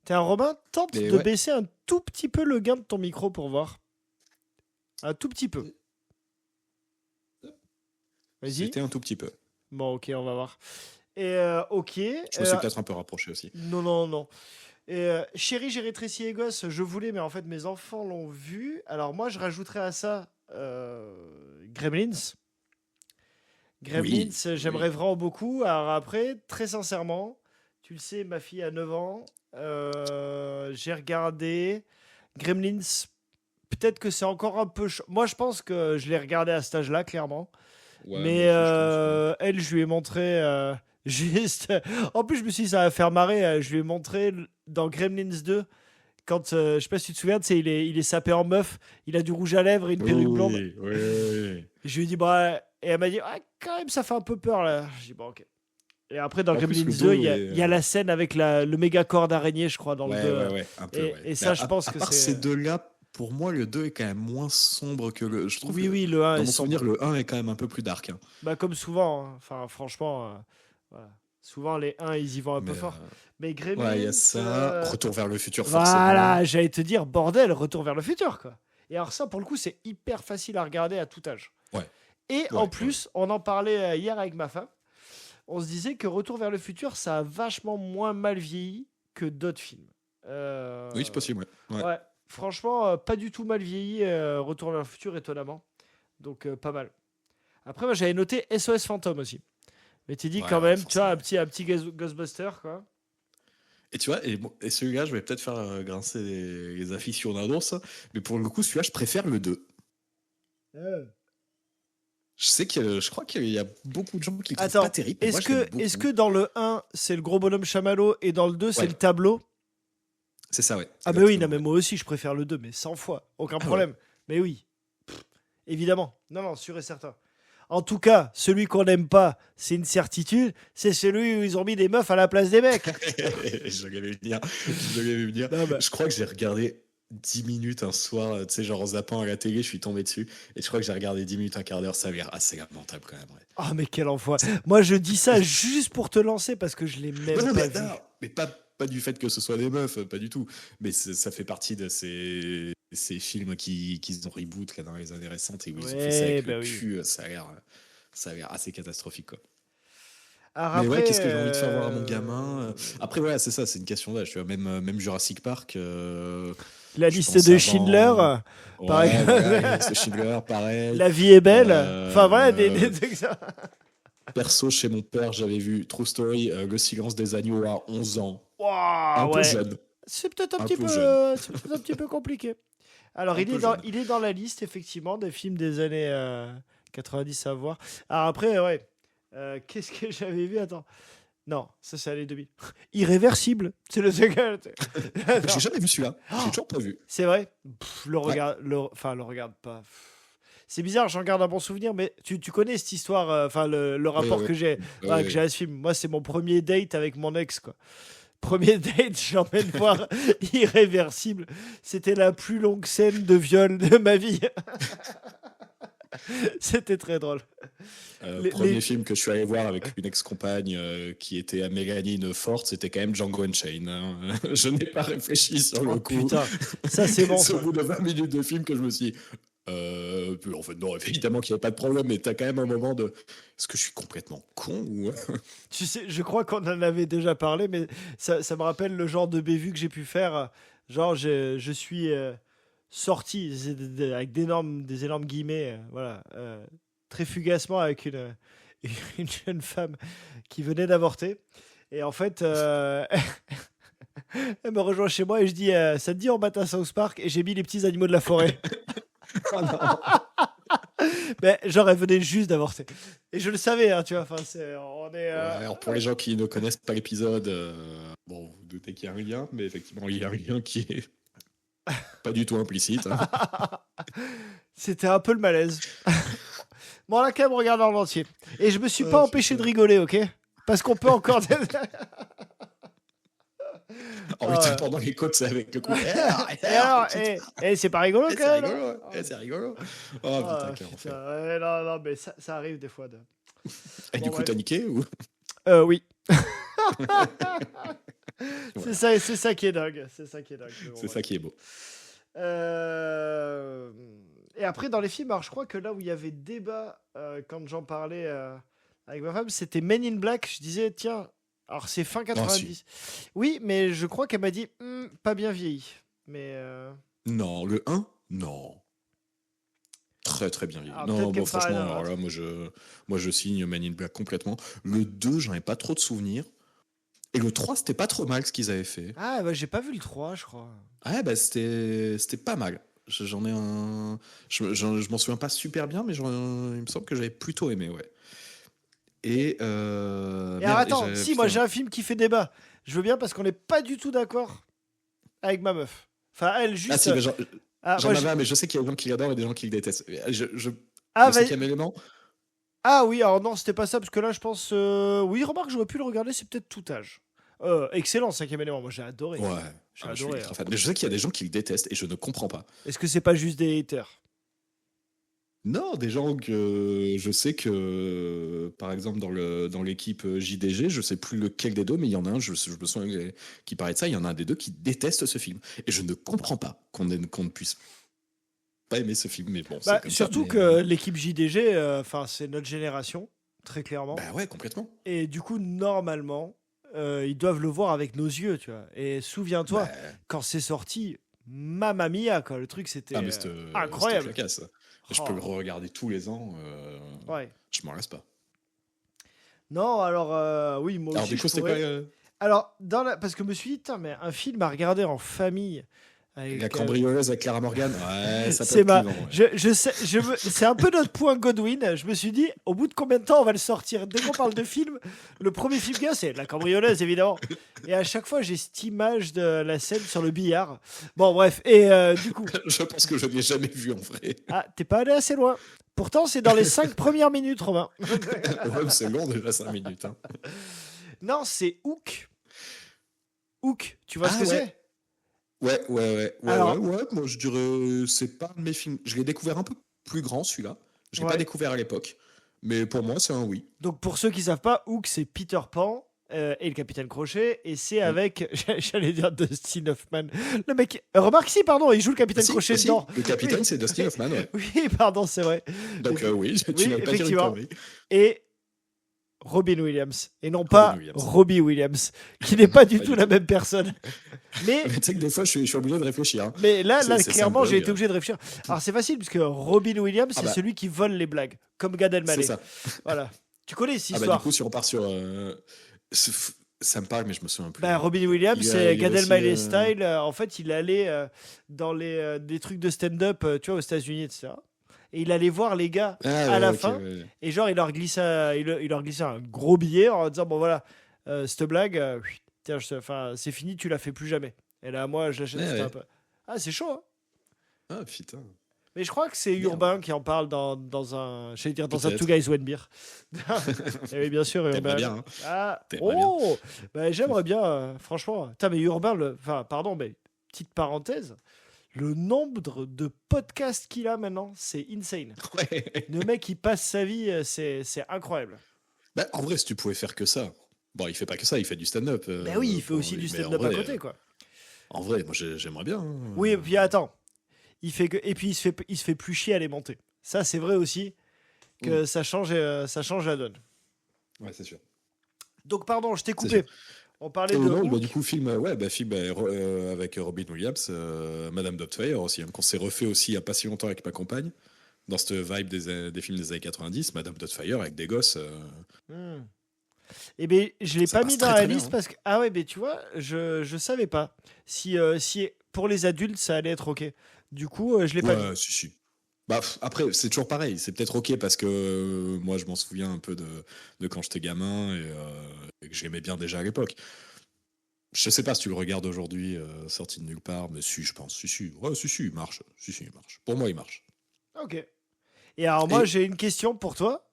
T'es un Robin, tente de baisser un tout petit peu le gain de ton micro pour voir. Un tout petit peu. Vas-y. C'était un tout petit peu. Bon, ok, on va voir. Et ok. Je me suis peut-être un peu rapproché aussi. Non. Et Chérie, j'ai rétréci les gosses, je voulais, mais en fait, mes enfants l'ont vu. Alors, moi, je rajouterais à ça Gremlins. Gremlins, Oui, j'aimerais oui. vraiment beaucoup. Alors, après, très sincèrement, tu le sais, ma fille a 9 ans. J'ai regardé Gremlins. Peut-être que c'est encore un peu. Moi, je pense que je l'ai regardé à cet âge-là, clairement. Ouais, moi Mais aussi, je pense. Ouais. elle, je lui ai montré juste. En plus, je me suis dit, ça va faire marrer. Je lui ai montré dans Gremlins 2, quand, je sais pas si tu te souviens, tu sais, il est sapé en meuf, il a du rouge à lèvres et une Oui, perruque blonde. oui, oui. Je lui ai dit, bah. Et elle m'a dit, ah, quand même, ça fait un peu peur là. Je dis, bon, ok. Et après, dans En Gremlins plus, le 2, 2 il y a la scène avec le méga corps d'araignée, je crois, dans le Ouais, 2. ouais, ouais, un peu, ouais. Et Mais ça, je pense à que part c'est. ces deux-là, pour moi, le 2 est quand même moins sombre que le. Je trouve Oui, que, oui, le 1 dans est mon souvenir, sombre. le 1 est quand même un peu plus dark, hein. Bah, comme souvent, hein. Enfin, franchement, voilà. Souvent, les 1, ils y vont un peu Mais fort. Mais ouais, il y a Gremlins, ça. Retour vers le futur, forcément. voilà, j'allais te dire, bordel, Retour vers le futur, quoi. Et alors ça, pour le coup, c'est hyper facile à regarder à tout âge. Ouais, Et en ouais, ouais. plus, on en parlait hier avec ma femme, on se disait que Retour vers le futur, ça a vachement moins mal vieilli que d'autres films. Oui, c'est possible, ouais. Ouais, Ouais, franchement, pas du tout mal vieilli, Retour vers le futur, étonnamment. Donc, pas mal. Après, moi, j'avais noté SOS Fantôme aussi. Mais tu dis ouais, quand ouais, même, tu vois, forcément. un petit Ghostbuster, quoi. Et tu vois, et celui-là, je vais peut-être faire grincer les aficionados, mais pour le coup, celui-là, je préfère le 2. Je sais que je crois qu'il y a beaucoup de gens qui le trouvent pas Attends, terrible, mais moi, je l'aime est-ce que beaucoup. dans le 1, c'est le gros bonhomme chamallow et dans le 2, c'est Ouais, le tableau? c'est ça, ouais, Ah, mais oui, non, exactement, mais ouais. moi aussi, je préfère le 2, mais 100 fois. Aucun Ah ouais. problème. Mais oui, évidemment. Non, sûr et certain. En tout cas, celui qu'on n'aime pas, c'est une certitude, c'est celui où ils ont mis des meufs à la place des mecs. Je l'avais vu venir. Je l'avais vu venir. Non, bah. Je crois que j'ai regardé 10 minutes un soir, tu sais, genre en zappant à la télé, je suis tombé dessus. Et je crois que j'ai regardé 10 minutes, un quart d'heure, ça avait l'air assez lamentable quand même. Ouais. Oh, mais quel enfoiré. Moi, je dis ça juste pour te lancer parce que je l'ai Non, même non, pas vu. non, mais pas du fait que ce soit des meufs, pas du tout. Mais ça fait partie de ces films qu'ils ont reboot là, dans les années récentes et où ils ont fait ça Ouais, avec le bah oui. cul. Ça a l'air assez catastrophique, quoi. Alors Mais ouais, après, qu'est-ce que j'ai envie de faire voir à mon gamin? Après, voilà, c'est ça, c'est une question d'âge. Tu vois, même Jurassic Park, la je liste pense de Schindler, avant. par Ouais, voilà, exemple. Inès Schindler, pareil. La vie est belle. Enfin, voilà, Euh, des trucs ça. Perso, chez mon père, j'avais vu True Story, Le silence des agneaux à 11 ans. Un Waouh, peu ouais. jeune. Un peu jeune. C'est peut-être un petit peu compliqué. Alors, Un peu jeune. il est dans la liste, effectivement, des films des années 90 à voir. Alors, après, ouais. Qu'est-ce que j'avais vu? Attends. Non, ça, c'est l'année 2000. Irréversible. C'est le second. J'ai Attends. jamais vu celui-là. J'ai Oh, toujours pas vu. c'est vrai. Ouais. Enfin, le regarde pas. C'est bizarre, j'en garde un bon souvenir, mais tu connais cette histoire, enfin, le Oui, rapport oui, que j'ai oui. à ce film. Moi, c'est mon premier date avec mon ex, quoi. Premier date, j'emmène voir Irréversible. C'était la plus longue scène de viol de ma vie. C'était très drôle. Premier film que je suis allé voir avec une ex-compagne qui était à Mélanine forte, c'était quand même Django Unchained, hein. Je n'ai pas réfléchi sur Oh le coup. putain, ça c'est bon C'est au ça. bout de 20 minutes de film que je me suis dit, en fait, non, évidemment qu'il n'y avait pas de problème, mais t'as quand même un moment de est-ce que je suis complètement con ou. Tu sais, je crois qu'on en avait déjà parlé, mais ça me rappelle le genre de bévue que j'ai pu faire. Genre, je suis sorti avec des énormes guillemets, voilà, très fugacement avec une jeune femme qui venait d'avorter. Et en fait, elle me rejoint chez moi et je dis ça te dit on matin à South Park et j'ai mis les petits animaux de la forêt. Oh non. Mais genre elle venait juste d'avorter. Et je le savais, hein, tu vois. Enfin, on est. Ouais, alors pour les gens qui ne connaissent pas l'épisode, bon, vous doutez qu'il y a un lien, mais effectivement, il y a un lien qui est pas du tout implicite, hein. C'était un peu le malaise. Bon, on a quand même regardé en entier. Et je me suis pas Ah, empêché de putain. rigoler, ok? Parce qu'on peut encore. Oh Ah putain, ouais. pendant les côtes, c'est avec le coup. Et alors, c'est pas rigolo C'est quand même, rigolo, hein? c'est rigolo. Oh putain, Ah, quel putain. enfer. Ouais, non, mais ça arrive des fois. Et Bon, du coup, bref. t'as niqué ou? Oui. Voilà. C'est ça qui est dingue. C'est ça qui est dingue. Mais bon, C'est bref. ça qui est beau. Et après, dans les films, alors je crois que là où il y avait débat quand j'en parlais avec ma femme, c'était Men in Black. Je disais, tiens, alors c'est fin 90. Oui, mais je crois qu'elle m'a dit, pas bien vieilli. Mais Non, le 1, non. Très très bien vieilli. alors Non, peut-être qu'elle bon, me paraît franchement, dans alors l'autre. là, moi je signe Man in Black complètement. Le 2, j'en ai pas trop de souvenirs. Et le 3, c'était pas trop mal ce qu'ils avaient fait. Ah, bah j'ai pas vu le 3, je crois. Ouais, bah c'était pas mal. J'en ai un. Je m'en souviens pas super bien, mais il me semble que j'avais plutôt aimé, ouais. Et. Et alors Merde, et attends, j'avais. si, moi Putain. j'ai un film qui fait débat. Je veux bien parce qu'on n'est pas du tout d'accord avec ma meuf. Enfin, elle, Ah juste. si, bah, Ah, j'en moi, avais un, mais je sais qu'il y a des gens qui l'adorent et des gens qui le détestent. ah, Le cinquième élément. ah oui, alors non, c'était pas ça, parce que là, je pense. Oui, remarque, j'aurais pu le regarder, c'est peut-être tout âge. Excellent, cinquième élément. Moi, j'ai adoré. Ouais. J'ai Ah, je suis adoré. ultra fan. Mais je sais qu'il y a des gens qui le détestent et je ne comprends pas. Est-ce que c'est pas juste des haters? Non, des gens que je sais que, par exemple, dans l'équipe JDG, je sais plus lequel des deux, mais il y en a un, je me souviens qui parlait de ça, il y en a un des deux qui déteste ce film. Et je ne comprends pas qu'on ne puisse pas aimer ce film, mais bon, c'est Bah, comme ça. surtout Mais, que l'équipe JDG, enfin, c'est notre génération, très clairement. bah ouais, complètement. Et du coup, normalement, ils doivent le voir avec nos yeux, tu vois. Et souviens-toi, Bah, quand c'est sorti, Mamma Mia, quoi. Le truc, ah, c'était mais c'était incroyable. claquasse. Je peux le Oh, re-regarder tous les ans, ouais. je m'en lasse pas. Non, alors, oui, moi Alors, aussi, du je coup, c'était quoi pourrais. Alors, parce que je me suis dit, putain, mais un film à regarder en famille la avec. cambrioleuse avec Clara Morgan? Ouais, ça peut C'est être ma. clivant, ouais. Je sais, c'est un peu notre point Godwin. Je me suis dit, au bout de combien de temps on va le sortir? Dès qu'on parle de film, le premier film qu'il y a, c'est La cambrioleuse, évidemment. Et à chaque fois, j'ai cette image de la scène sur le billard. Bon, bref. Et du coup, Je pense que je ne l'ai jamais vu en vrai. ah, t'es pas allé assez loin. Pourtant, c'est dans les 5 premières minutes, Romain. Ouais, c'est long déjà 5 minutes. Hein. Non, c'est Hook. Hook, tu vois ce Ah que ouais. c'est? Ouais. Moi, je dirais, c'est pas un de mes films. Je l'ai découvert un peu plus grand, celui-là. Je l'ai pas Ouais. découvert à l'époque. Mais pour moi, c'est un oui. Donc pour ceux qui savent pas, Hook c'est Peter Pan et le Capitaine Crochet et c'est Mm. avec j'allais dire Dustin Hoffman. Le mec remarque si pardon, il joue le Capitaine Crochet Si, dedans. le capitaine, Oui. c'est Dustin Hoffman, ouais. Oui, pardon, c'est vrai. Donc oui, tu Oui, n'avais pas dire une effectivement. connerie. Et Robin Williams et non Robin pas Williams. Robbie Williams qui n'est pas du Pas tout du la tout. même personne. Mais Mais tu sais que des fois, je suis obligé de réfléchir. Hein. mais là C'est clairement j'ai Sandberg. été obligé de réfléchir. Alors c'est facile puisque Robin Williams Ah c'est bah, celui qui vole les blagues comme Gad c'est Elmaleh. ça. Voilà. Tu connais cette Ah bah du histoire? coup, si on part sur... ça me parle, mais je me souviens plus. Bah, Robin Williams, Il y a, c'est il y a Gad aussi... Elmaleh style. En fait, il allait dans des trucs de stand-up, tu vois, aux États-Unis, etc. Et il allait voir les gars Ah à ouais, la ok, fin. ouais. Et genre, il leur glissait un gros billet en disant bon voilà, cette blague, tiens, c'est fini, tu la fais plus jamais. Et là, moi, je l'achète. Ouais, C'était un ouais. peu. Ah, c'est chaud. Hein. Ah putain, Mais je crois que c'est merde. Urbain qui en parle dans un, j'allais dire dans un Two Peut-être. Guys One Beer. Et oui, bien sûr, T'aimerais Urbain. bien, hein. Ah, T'aimerais bien. oh, bah, j'aimerais bien, franchement. Putain, mais Urbain, enfin, pardon, mais petite parenthèse, le nombre de podcasts qu'il a maintenant, c'est insane. Ouais. Le mec, il passe sa vie, c'est incroyable. Bah, en vrai, si tu pouvais faire que ça. Bon, il fait pas que ça, il fait du stand-up. Ben oui, il fait aussi du Mais stand-up à côté, quoi. en vrai, moi j'aimerais bien. Hein. Oui, et puis attends, et puis il se fait plus chier à les monter. Ça, c'est vrai aussi que ça change la donne. Ouais, c'est sûr. Donc, pardon, je t'ai C'est coupé. sûr. On parlait de Non, bah, Hook. du coup, film avec Robin Williams, Madame Doubtfire aussi, hein, qu'on s'est refait aussi il y a pas si longtemps avec ma compagne, dans cette vibe des films des années 90, Madame Doubtfire avec des gosses. Hmm. Eh bien, je l'ai Ça pas passe mis dans très, la très bien, liste hein. parce que ah ouais, mais tu vois, je savais pas si pour les adultes ça allait être ok. Du coup, je l'ai pas mis. Ouais, si. Bah, après, c'est toujours pareil. C'est peut-être ok parce que moi, je m'en souviens un peu de quand j'étais gamin et que j'aimais bien déjà à l'époque. Je sais pas si tu le regardes aujourd'hui, sorti de nulle part, mais si, je pense. Si. Ouais, si, il marche. Si, il marche. Pour moi, il marche. Ok. Et alors moi, Et j'ai une question pour toi.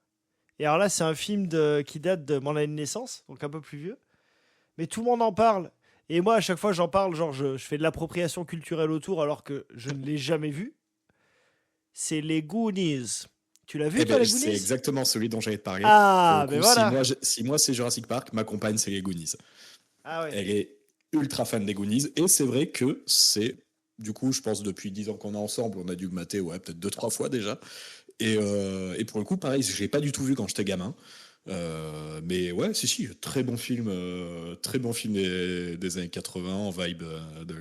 Et alors là, c'est un film qui date de mon année de naissance, donc un peu plus vieux. Mais tout le monde en parle. Et moi, à chaque fois, j'en parle, genre je fais de l'appropriation culturelle autour alors que je ne l'ai jamais vu. C'est les Goonies. Tu l'as vu eh toi, ben, les c'est Goonies? exactement celui dont j'allais te parler. Pour Ah, le ben coup, voilà. si moi c'est Jurassic Park, ma compagne c'est les Goonies. Ah ouais. Elle est ultra fan des Goonies et c'est vrai que c'est, du coup, je pense depuis 10 ans qu'on est ensemble, on a dû le mater, ouais, peut-être 2-3 fois déjà. Et pour le coup, pareil, je l'ai pas du tout vu quand j'étais gamin. Mais ouais, si, très bon film des années 80 en vibe de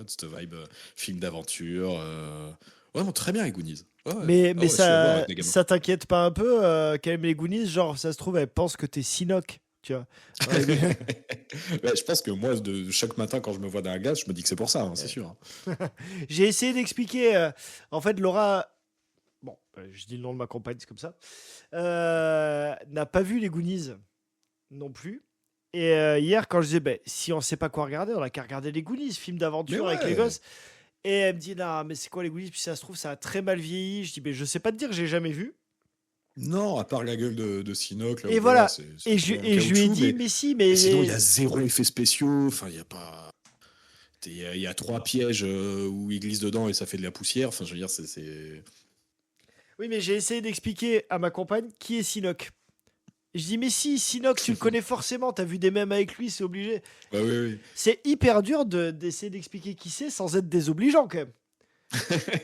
cette vibe film d'aventure. Vraiment très bien les Goonies. Ouais. Mais, Ah mais ouais, je suis à voir avec ça, mes gamins. ça t'inquiète pas un peu qu'elle aime les Goonies? Genre, ça se trouve, elle pense que t'es Sinoc, tu vois. Ouais, Ouais, je pense que moi, de chaque matin quand je me vois dans la glace, je me dis que c'est pour ça, hein, c'est sûr. j'ai essayé d'expliquer. En fait, Laura. Bon, je dis le nom de ma compagne, c'est comme ça. N'a pas vu les Goonies non plus. Et hier, quand je disais, si on sait pas quoi regarder, on a qu'à regarder les Goonies, film Mais d'aventure avec les ouais. gosses. Et elle me dit, non, mais c'est quoi les Goonies? Puis ça se trouve, ça a très mal vieilli. Je dis, je sais pas te dire, j'ai jamais vu. Non, à part la gueule de Sinoc, là Et où voilà, voilà. c'est Et un je, peu en et je lui ai caoutchouc, dit, mais mais si, et sinon, il y a mais. zéro effet spéciaux. Enfin, il y a pas. Il y a 3 pièges où il glisse dedans et ça fait de la poussière. Enfin, je veux dire, c'est. Oui, mais j'ai essayé d'expliquer à ma compagne qui est Sinoc. Je dis, mais si, Sinoc, tu le connais forcément, t'as vu des mèmes avec lui, c'est obligé. Bah oui, oui. C'est hyper dur d'essayer d'expliquer qui c'est sans être désobligeant, quand même.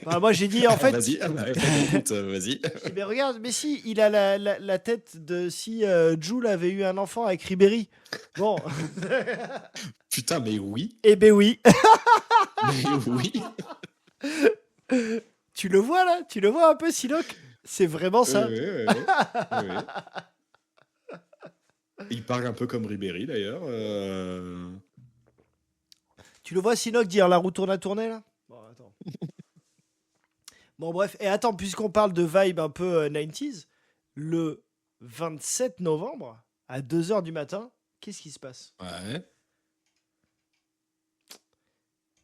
Enfin, moi, j'ai dit, en fait, Vas-y, écoute, vas-y. je dis, mais regarde, mais si, il a la tête de si Jules avait eu un enfant avec Ribéry. Bon, Putain, mais oui. eh ben oui. Mais oui. Tu le vois là? Tu le vois un peu, Sinoc? C'est vraiment Oui, ça. oui, oui, oui. Oui. Il parle un peu comme Ribéry, d'ailleurs. Tu le vois, Sinoc, dire la roue tourne à tourner là? Bon, attends. Bon, bref. Et attends, puisqu'on parle de vibe un peu 90s, le 27 novembre, à 2h du matin, qu'est-ce qui se passe? Ouais.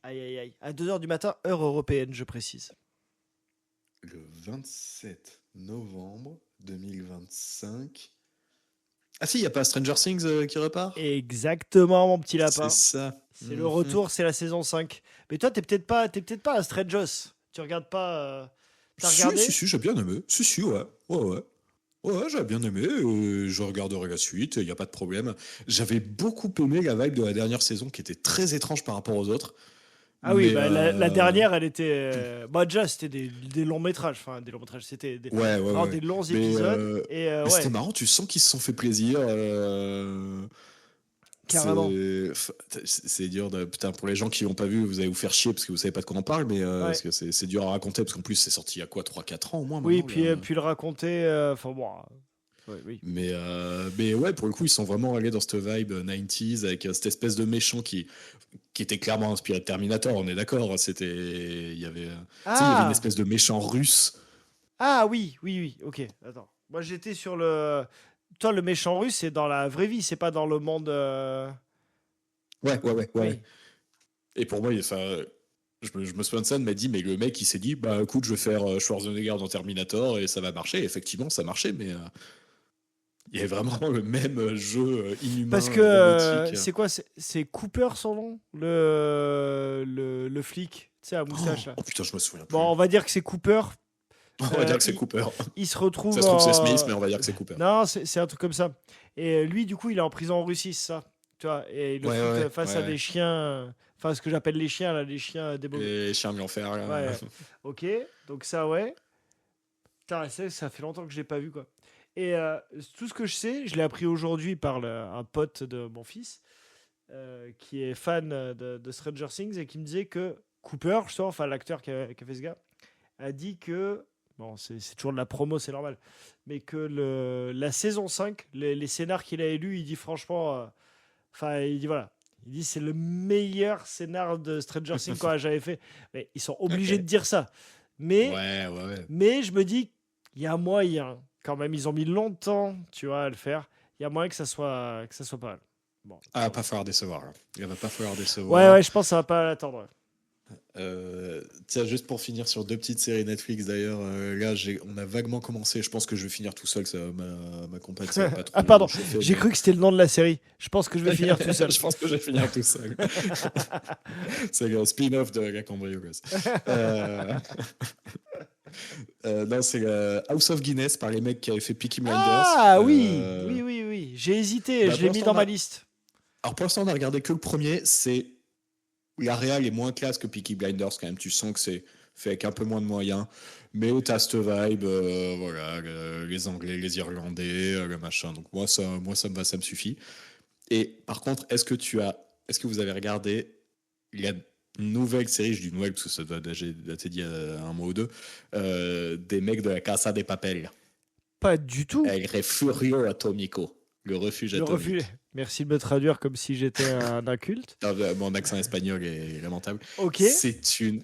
Aïe, aïe, aïe. À 2h du matin, heure européenne, je précise. Le 27 novembre 2025. Ah si, il n'y a pas Stranger Things qui repart? Exactement, mon petit lapin. C'est ça. C'est le retour, c'est la saison 5. Mais toi, t'es peut-être pas un Strangers. Tu regardes pas. T'as regardé? Si, j'ai bien aimé. Si, ouais. Ouais. Ouais, j'ai bien aimé. Je regarderai la suite, il n'y a pas de problème. J'avais beaucoup aimé la vibe de la dernière saison qui était très étrange par rapport aux autres. Ah oui, Mais bah, la dernière, elle était. Déjà, c'était des longs métrages. Enfin, des longs métrages. C'était vraiment ouais. des longs Mais, épisodes. Et mais c'était ouais, marrant, tu sens qu'ils se sont fait plaisir. carrément. C'est dur de, putain, pour les gens qui l'ont pas vu, vous allez vous faire chier parce que vous savez pas de quoi on parle, mais Ouais. parce que c'est dur à raconter parce qu'en plus c'est sorti il y a quoi, 3-4 ans au moins Oui, maintenant. Là. puis le raconter. Enfin, bon. Oui. Mais ouais, pour le coup, ils sont vraiment allés dans cette vibe 90s avec cette espèce de méchant qui était clairement inspiré de Terminator, on est d'accord. Il y avait, tu sais, il y avait une Ah! espèce de méchant russe. Ah oui. Ok, attends. Moi, j'étais sur le. Toi, le méchant russe, c'est dans la vraie vie, c'est pas dans le monde. Ouais. Oui. Et pour moi, enfin, je me souviens de ça, de m'a dit, mais le mec, il s'est dit, bah écoute, je vais faire Schwarzenegger dans Terminator et ça va marcher. Et effectivement, ça marchait, mais il y avait vraiment le même jeu inhumain, Parce que robotique. c'est quoi? C'est Cooper son nom? Le flic, tu sais, à moustache là. Oh putain, je me souviens plus. Bon, on va dire que c'est Cooper. On va dire que c'est Cooper. Il se retrouve Ça se trouve, c'est Smith, mais on va dire que c'est Cooper. Non, c'est un truc comme ça. Et lui, du coup, il est en prison en Russie, c'est ça. Tu vois, et il le fout face à des chiens. Enfin, ce que j'appelle les chiens, là, les chiens des Les chiens de l'enfer, là. Ouais. Ok, donc ça, ouais. Putain, ça fait longtemps que je l'ai pas vu, quoi. Et tout ce que je sais, je l'ai appris aujourd'hui par un pote de mon fils qui est fan de Stranger Things et qui me disait que Cooper, je sais, enfin l'acteur qui a fait ce gars, a dit que, bon, c'est toujours de la promo, c'est normal, mais que la saison 5, les scénars qu'il a élus, il dit franchement, enfin, il dit voilà. Il dit c'est le meilleur scénar de Stranger Things qu'on a jamais fait. Mais ils sont obligés de dire ça. Mais mais je me dis, il y a moyen. Quand même, ils ont mis longtemps, tu vois, à le faire. Il y a moyen que ça soit pas mal. Bon. Ah, va pas falloir décevoir. Là. Il va pas falloir décevoir. Ouais, je pense que ça va pas l'attendre. Tiens, juste pour finir sur 2 petites séries Netflix d'ailleurs, là on a vaguement commencé, je pense que je vais finir tout seul, ça, ma compagne ça va pas trop. Ah pardon, chauffer, j'ai cru que c'était le nom de la série. Je pense que je vais finir tout seul. Je pense que je vais finir tout seul. C'est le spin-off de la cambrioleuse. Non, c'est House of Guinness par les mecs qui avaient fait Peaky Blinders. Ah oui. J'ai hésité, je l'ai mis dans ma liste. Alors pour l'instant, on a regardé que le premier. La réal est moins classe que Peaky Blinders quand même. Tu sens que fait avec un peu moins de moyens, mais t'as cette vibe, voilà, les Anglais, les Irlandais, le machin. Donc moi ça me va, ça me suffit. Et par contre, est-ce que vous avez regardé la nouvelle série, je dis nouvelle parce que ça doit dater d'il y a un mois ou deux, des mecs de la Casa de Papel, Pas du tout. El Refugio Atomico, le refuge Le refus. atomique. Merci de me traduire comme si j'étais un inculte. Mon accent espagnol est lamentable. Ok. C'est une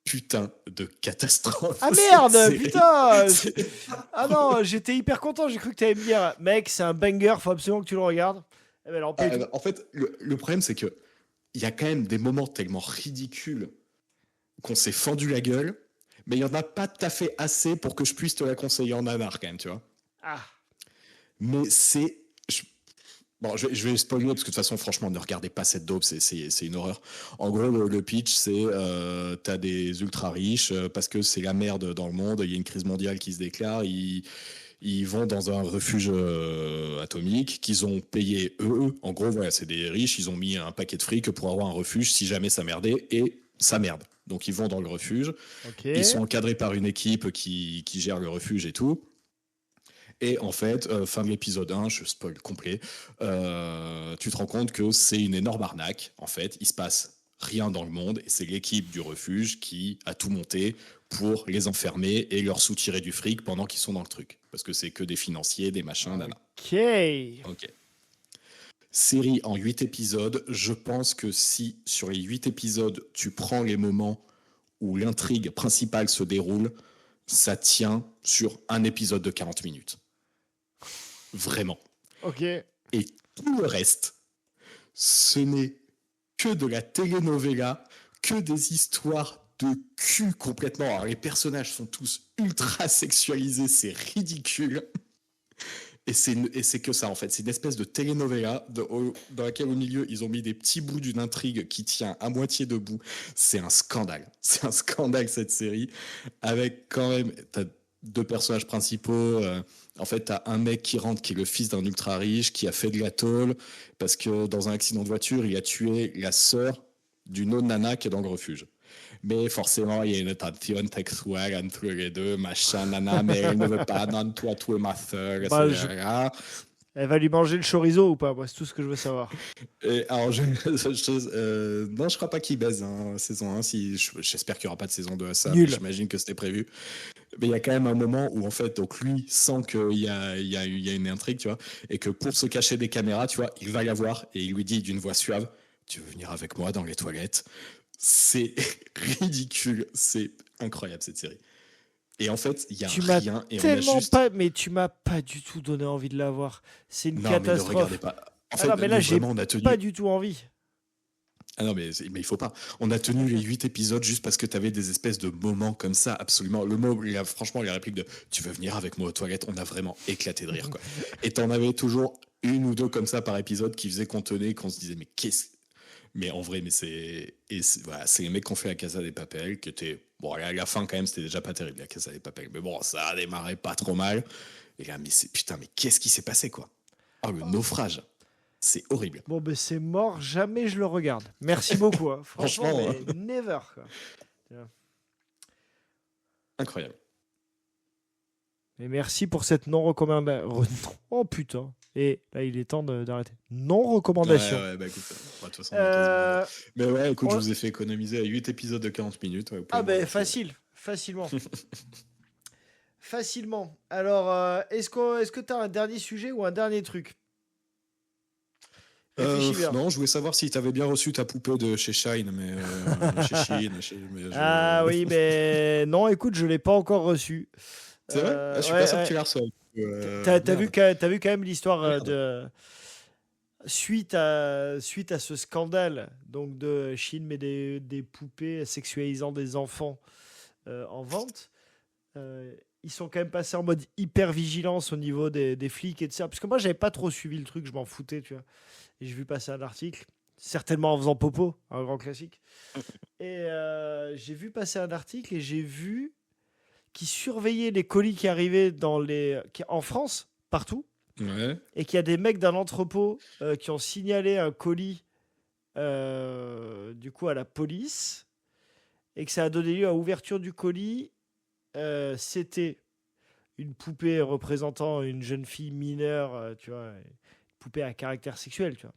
putain de catastrophe. Ah merde, cette série. putain. C'est- Ah non, j'étais hyper content. J'ai cru que t'allais me dire, mec, c'est un banger, faut absolument que tu le regardes. Eh ben alors, pas du tout. En fait, le problème, c'est que il y a quand même des moments tellement ridicules qu'on s'est fendu la gueule, mais il y en a pas tout à fait assez pour que je puisse te la conseiller en nanar quand même, tu vois. Ah, Mais bon, je vais spoiler parce que de toute façon, franchement, ne regardez pas cette dope, c'est une horreur. En gros, le pitch, c'est t'as des ultra riches parce que c'est la merde dans le monde, il y a une crise mondiale qui se déclare, ils vont dans un refuge atomique qu'ils ont payé eux. En gros, voilà, c'est des riches, ils ont mis un paquet de fric pour avoir un refuge si jamais ça merdait, et ça merde. Donc ils vont dans le refuge, ok. ils sont encadrés par une équipe qui gère le refuge et tout. Et en fait, fin de l'épisode 1, je spoil complet, tu te rends compte que c'est une énorme arnaque. En fait, il se passe rien dans le monde et c'est l'équipe du refuge qui a tout monté pour les enfermer et leur soutirer du fric pendant qu'ils sont dans le truc. Parce que c'est que des financiers, des machins, nana. Ok. Ok. Série en 8 épisodes. Je pense que si sur les 8 épisodes, tu prends les moments où l'intrigue principale se déroule, ça tient sur un épisode de 40 minutes. Vraiment. Ok. Et tout le reste, ce n'est que de la telenovela, que des histoires de cul complètement. Alors, les personnages sont tous ultra sexualisés, c'est ridicule. Et c'est que ça, en fait. C'est une espèce de telenovela dans laquelle, au milieu, ils ont mis des petits bouts d'une intrigue qui tient à moitié debout. C'est un scandale. C'est un scandale, cette série. Avec quand même... T'as 2 personnages principaux. En fait, t'as un mec qui rentre, qui est le fils d'un ultra riche, qui a fait de la tôle, parce que dans un accident de voiture, il a tué la sœur d'une autre nana qui est dans le refuge. Mais forcément, il y a une tension sexuelle entre les deux, machin, nana, mais elle ne veut pas, non, toi, tu es ma sœur, Bah, etc. Elle va lui manger le chorizo ou pas? Moi, c'est tout ce que je veux savoir. Et alors, non, je crois pas qu'il baise, hein, saison 1. J'espère qu'il n'y aura pas de saison 2 à ça. Nul. J'imagine que c'était prévu. Mais il y a quand même un moment où, en fait, donc lui sent qu'il y a une intrigue, tu vois, et que pour se cacher des caméras, tu vois, il va la voir et il lui dit d'une voix suave, tu veux venir avec moi dans les toilettes? C'est ridicule. C'est incroyable, cette série. Et en fait, il y a rien et on a Tellement juste... pas, mais tu m'as pas du tout donné envie de la voir. C'est une Non, mais ne catastrophe. regardez pas. En fait, non, mais là, j'ai vraiment, on a tenu... pas du tout envie. Ah non, mais il faut pas. On a tenu les 8 épisodes juste parce que tu avais des espèces de moments comme ça, absolument. Franchement, les répliques de tu veux venir avec moi aux toilettes, on a vraiment éclaté de rire, quoi. Et t'en avais toujours une ou deux comme ça par épisode qui faisaient qu'on tenait, qu'on se disait, mais qu'est-ce. Mais en vrai, mais voilà, c'est les mecs qui ont fait la Casa des Papel, qui était. Bon, à la fin, quand même, c'était déjà pas terrible, la Casa des Papel. Mais bon, ça a démarré pas trop mal. Et là, mais putain, mais qu'est-ce qui s'est passé, quoi? Oh, le naufrage. C'est horrible. Bon, ben c'est mort, jamais je le regarde. Merci beaucoup. Hein. Franchement, Franchement, mais never. Quoi. Incroyable. Et merci pour cette non-recommandation. Oh putain. Et là, il est temps d'arrêter. Non-recommandation. Ouais, bah écoute, de toute façon, on est quasiment... Mais ouais, écoute, je vous ai fait économiser à 8 épisodes de 40 minutes. Ouais, ah ben facile, facilement. Facilement. Alors, est-ce que tu as un dernier sujet ou un dernier truc? Non, je voulais savoir si tu avais bien reçu ta poupée de chez Shine, mais chez Shein. Ah oui, mais non, écoute, je l'ai pas encore reçue. C'est vrai? Je suis pas sûr que tu la reçois. T'as vu quand même l'histoire de suite à ce scandale donc de Chine met des poupées sexualisant des enfants en vente. Ils sont quand même passés en mode hyper vigilance au niveau des flics et de ça. Parce que moi, j'avais pas trop suivi le truc, je m'en foutais, tu vois. Et j'ai vu passer un article, certainement en faisant popo, un grand classique. Et j'ai vu passer un article et j'ai vu qu'ils surveillaient les colis qui arrivaient en France, partout. Ouais. Et qu'il y a des mecs d'un entrepôt qui ont signalé un colis du coup à la police. et que ça a donné lieu à ouverture du colis. C'était une poupée représentant une jeune fille mineure, tu vois, une poupée à caractère sexuel, tu vois.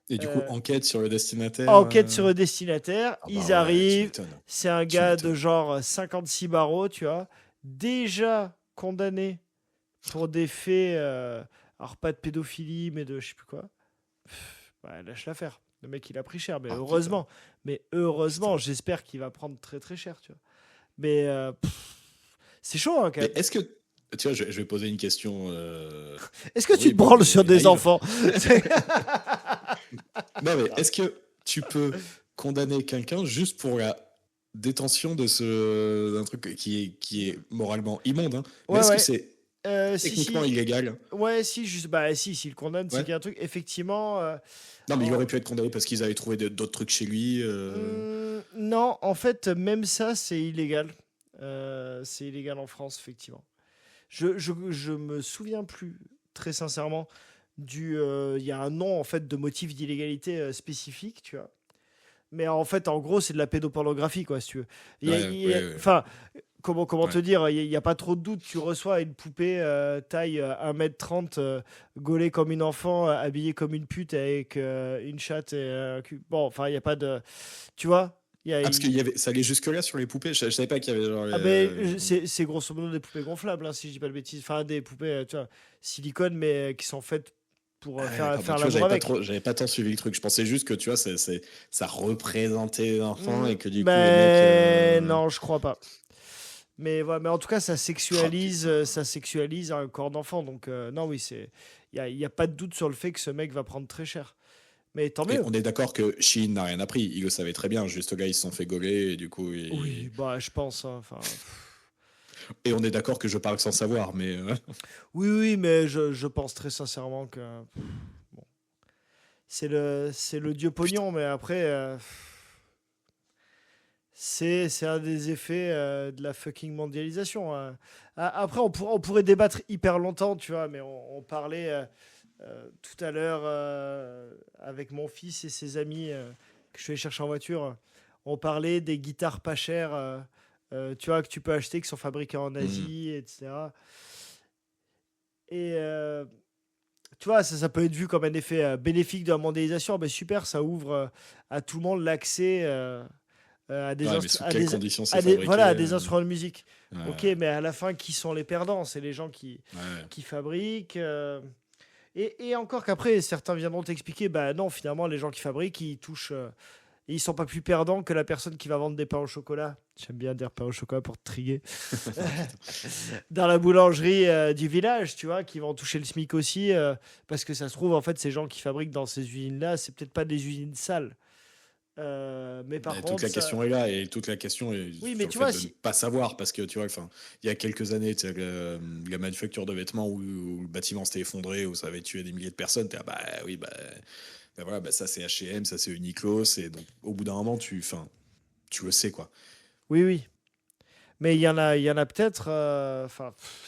Et du coup, enquête sur le destinataire. Enquête sur le destinataire, ils arrivent, tu c'est un gars de genre 56 barreaux, tu vois, déjà condamné pour des faits, alors pas de pédophilie, mais de je sais plus quoi. Lâche l'affaire. Le mec, il a pris cher, mais heureusement. Putain. Mais heureusement, j'espère qu'il va prendre très très cher, tu vois. Mais c'est chaud, hein, quand même. Mais est-ce que... Tu vois, je vais poser une question... Est-ce que tu te branles sur des enfants? Non, mais est-ce que tu peux condamner quelqu'un juste pour la détention d'un truc qui est moralement immonde, hein? Mais est-ce que c'est techniquement illégal? Ouais, si, juste, s'il le condamne, c'est qu'il y a un truc, effectivement... Non, mais il aurait pu être condamné parce qu'ils avaient trouvé d'autres trucs chez lui. Non, en fait, même ça, c'est illégal. C'est illégal en France, effectivement. Je me souviens plus, très sincèrement, il y a un nom, en fait, de motif d'illégalité spécifique, tu vois. Mais en fait, en gros, c'est de la pédopornographie, quoi, si tu veux. Enfin... Comment te dire, il n'y a pas trop de doute. Tu reçois une poupée taille 1m30, gaulée comme une enfant, habillée comme une pute avec une chatte et un cul. Bon, enfin, il n'y a pas de... Tu vois parce que ça allait jusque-là sur les poupées. Je ne savais pas qu'il y avait genre... c'est grosso modo des poupées gonflables, hein, si je ne dis pas de bêtises. Enfin, des poupées, tu vois, silicone, mais qui sont faites pour faire l'amour avec. J'avais pas tant suivi le truc. Je pensais juste que, tu vois, ça représentait l'enfant et que du coup... Non, je crois pas. Mais en tout cas, ça sexualise un corps d'enfant. Donc, non, oui, il n'y a pas de doute sur le fait que ce mec va prendre très cher. Mais tant mieux. Et on est d'accord que Shein n'a rien appris. Il le savait très bien. Juste là, ils se sont fait gauler et du coup... Oui, je pense. Hein, et on est d'accord que je parle sans savoir, mais... Oui, mais je pense très sincèrement que... Bon. C'est le dieu pognon, mais après... C'est un des effets de la fucking mondialisation. Hein. Après, on pourrait débattre hyper longtemps, tu vois, mais on parlait tout à l'heure avec mon fils et ses amis que je suis allé chercher en voiture. On parlait des guitares pas chères, tu vois, que tu peux acheter, qui sont fabriquées en Asie, etc. Et tu vois, ça peut être vu comme un effet bénéfique de la mondialisation. Ben, super, ça ouvre à tout le monde l'accès... à des instruments de musique. Ok, mais à la fin, qui sont les perdants? C'est les gens qui fabriquent. Et encore qu'après, certains viendront t'expliquer, non, finalement, les gens qui fabriquent, ils touchent... ils sont pas plus perdants que la personne qui va vendre des pains au chocolat. J'aime bien dire pain au chocolat pour te triguer. Dans la boulangerie du village, tu vois, qui vont toucher le SMIC aussi. Parce que ça se trouve, en fait, ces gens qui fabriquent dans ces usines-là, c'est peut-être pas des usines sales. Mais par contre, toute la question est là et toute la question est oui, mais tu vois, de ne pas savoir parce que tu vois, il y a quelques années, la manufacture de vêtements où le bâtiment s'était effondré, où ça avait tué des milliers de personnes, voilà, ça c'est H&M, ça c'est Uniqlo, c'est donc au bout d'un moment tu le sais quoi. Oui, mais il y en a peut-être.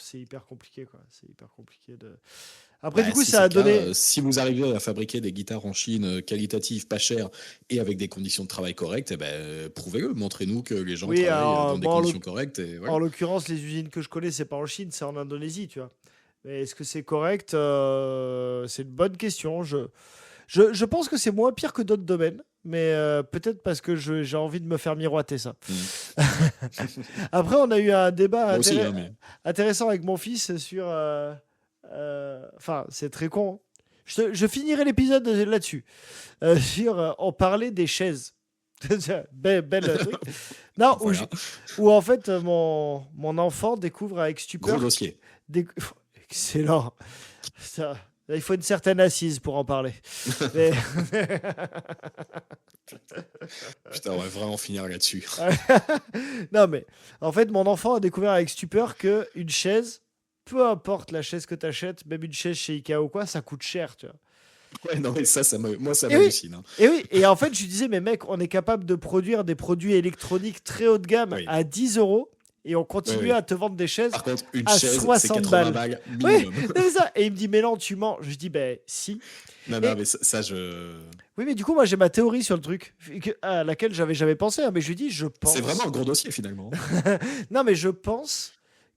C'est hyper compliqué quoi. C'est hyper compliqué de. Après, du coup, ça a donné. Si vous arrivez à fabriquer des guitares en Chine qualitatives, pas chères et avec des conditions de travail correctes, prouvez-le, montrez-nous que les gens travaillent dans des conditions correctes. Et voilà. En l'occurrence, les usines que je connais, c'est pas en Chine, c'est en Indonésie, tu vois. Mais est-ce que c'est correct? C'est une bonne question. Je pense que c'est moins pire que d'autres domaines, mais peut-être parce que j'ai envie de me faire miroiter ça. Après, on a eu un débat intéressant avec mon fils sur... c'est très con. Je finirai l'épisode là-dessus. On parlait des chaises. Belle truc. Non, voilà. où en fait, mon enfant découvre avec stupeur... Gros dossier. Excellent. Ça... Il faut une certaine assise pour en parler. Mais... Putain, on va vraiment finir là-dessus. Non, mais en fait, mon enfant a découvert avec stupeur qu'une chaise, peu importe la chaise que tu achètes, même une chaise chez Ikea ou quoi, ça coûte cher, tu vois. Ouais, non, mais ça m'hallucine. Hein. Et oui, et en fait, je lui disais, mais mec, on est capable de produire des produits électroniques très haut de gamme à 10 € et on continuait oui. à te vendre des chaises Par contre, une à chaise, c'est 60 80 balles. balles Oui, minimum. c'est ça. Et il me dit, mais non, tu mens. Je dis, ben si. Non, Et mais ça, je. oui, mais du coup, moi, j'ai ma théorie sur le truc, à laquelle j'avais jamais pensé. Hein, mais je lui dis, je C'est pense. vraiment un gros dossier finalement. Non, mais je pense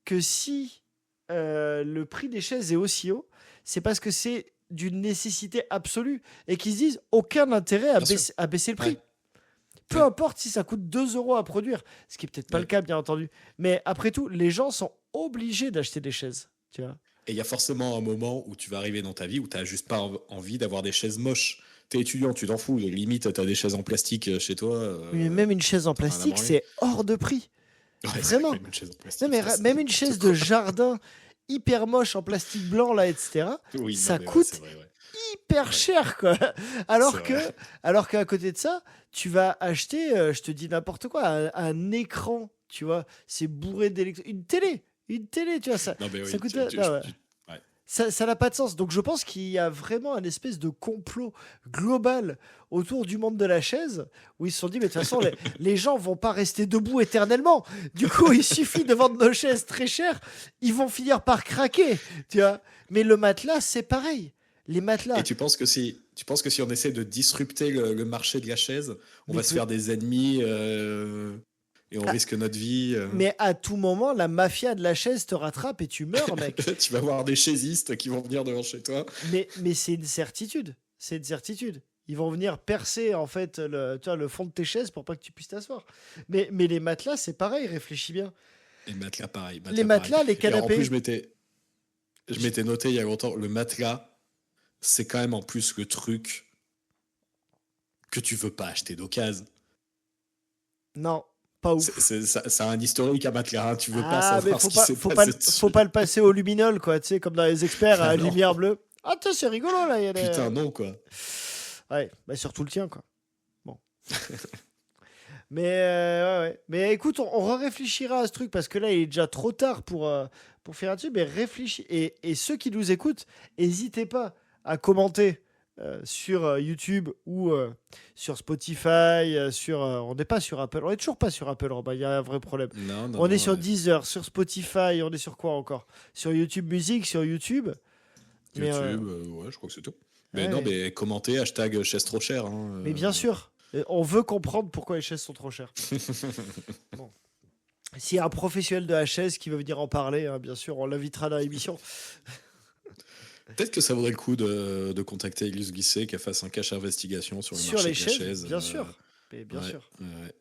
que si le prix des chaises est aussi haut, c'est parce que c'est d'une nécessité absolue et qu'ils se disent aucun intérêt Bien sûr. à baisser le prix. Ouais. Peu Ouais. importe si ça coûte 2 euros à produire, ce qui est peut-être pas Ouais. le cas, bien entendu. Mais après tout, les gens sont obligés d'acheter des chaises. Tu vois. Et il y a forcément un moment où tu vas arriver dans ta vie où tu n'as juste pas envie d'avoir des chaises moches. T'es étudiant, tu t'en fous. Limite, tu as des chaises en plastique chez toi. Oui, mais même une chaise en t'en as rien à plastique, branler. c'est hors de prix. Ouais, c'est Vraiment. vrai que même une chaise en Non, plastique. mais ça, c'est même une n'importe chaise quoi. de jardin hyper moche en plastique blanc, là, etc., Oui, ça non, mais ouais, coûte c'est vrai, ouais. hyper Ouais. cher, quoi. C'est Alors vrai. qu'à côté de ça, tu vas acheter, je te dis n'importe quoi, un écran, tu vois, c'est bourré d'électricité. Une télé, tu vois, ça, Non, mais ça oui, coûte. tu- tu- Non, ouais. tu- ouais. Ça n'a pas de sens. Donc je pense qu'il y a vraiment un espèce de complot global autour du monde de la chaise où ils se sont dit, mais de toute façon, les gens vont pas rester debout éternellement. Du coup, il suffit de vendre nos chaises très chères, ils vont finir par craquer, tu vois. Mais le matelas, c'est pareil. Les Et matelas, tu penses que si on essaie de disrupter le marché de la chaise, on mais, va se faire des ennemis et on Ah, risque notre vie mais à tout moment, la mafia de la chaise te rattrape et tu meurs, mec. Tu vas voir des chaisistes qui vont venir devant chez toi. Mais c'est une certitude. C'est une certitude. Ils vont venir percer en fait tu vois, le fond de tes chaises pour pas que tu puisses t'asseoir. Mais les matelas, c'est pareil, réfléchis bien. Et le matelas, pareil. Les matelas, les Et alors, en plus, canapés. je m'étais noté il y a longtemps, le matelas, c'est quand même en plus le truc que tu veux pas acheter d'occasion. Non, pas ouf. Ça a un historique à matelas, hein. Tu veux pas Ah, mais savoir ce qui s'est passé dessus. faut pas le passer au luminol, quoi, tu sais, comme dans les experts à lumière bleue. Ah, tiens, c'est rigolo, là. Il y a Putain, non, quoi. Ouais, bah surtout le tien, quoi. Bon. Mais, ouais. Mais écoute, on réfléchira à ce truc parce que là, il est déjà trop tard pour faire là-dessus. Mais réfléchis. Et ceux qui nous écoutent, n'hésitez pas à commenter sur YouTube ou sur Spotify. On n'est pas sur Apple. On n'est toujours pas sur Apple. Il y a un vrai problème. Non, On est sur ouais. Deezer, sur Spotify. On est sur quoi encore? Sur YouTube Musique, sur YouTube. Mais, YouTube, ouais, je crois que c'est tout. Mais ouais. non, mais commentez, hashtag chaise trop chère. Hein, Mais bien sûr, on veut comprendre pourquoi les chaises sont trop chères. Bon. S'il y a un professionnel de la chaise qui veut venir en parler, hein, bien sûr, on l'invitera dans l'émission. Peut-être que ça vaudrait le coup de contacter Elise Guisset qu'elle fasse un cache investigation sur le Sur marché les de la chaises, chaise. bien sûr. Mais bien Ouais, sûr. ouais.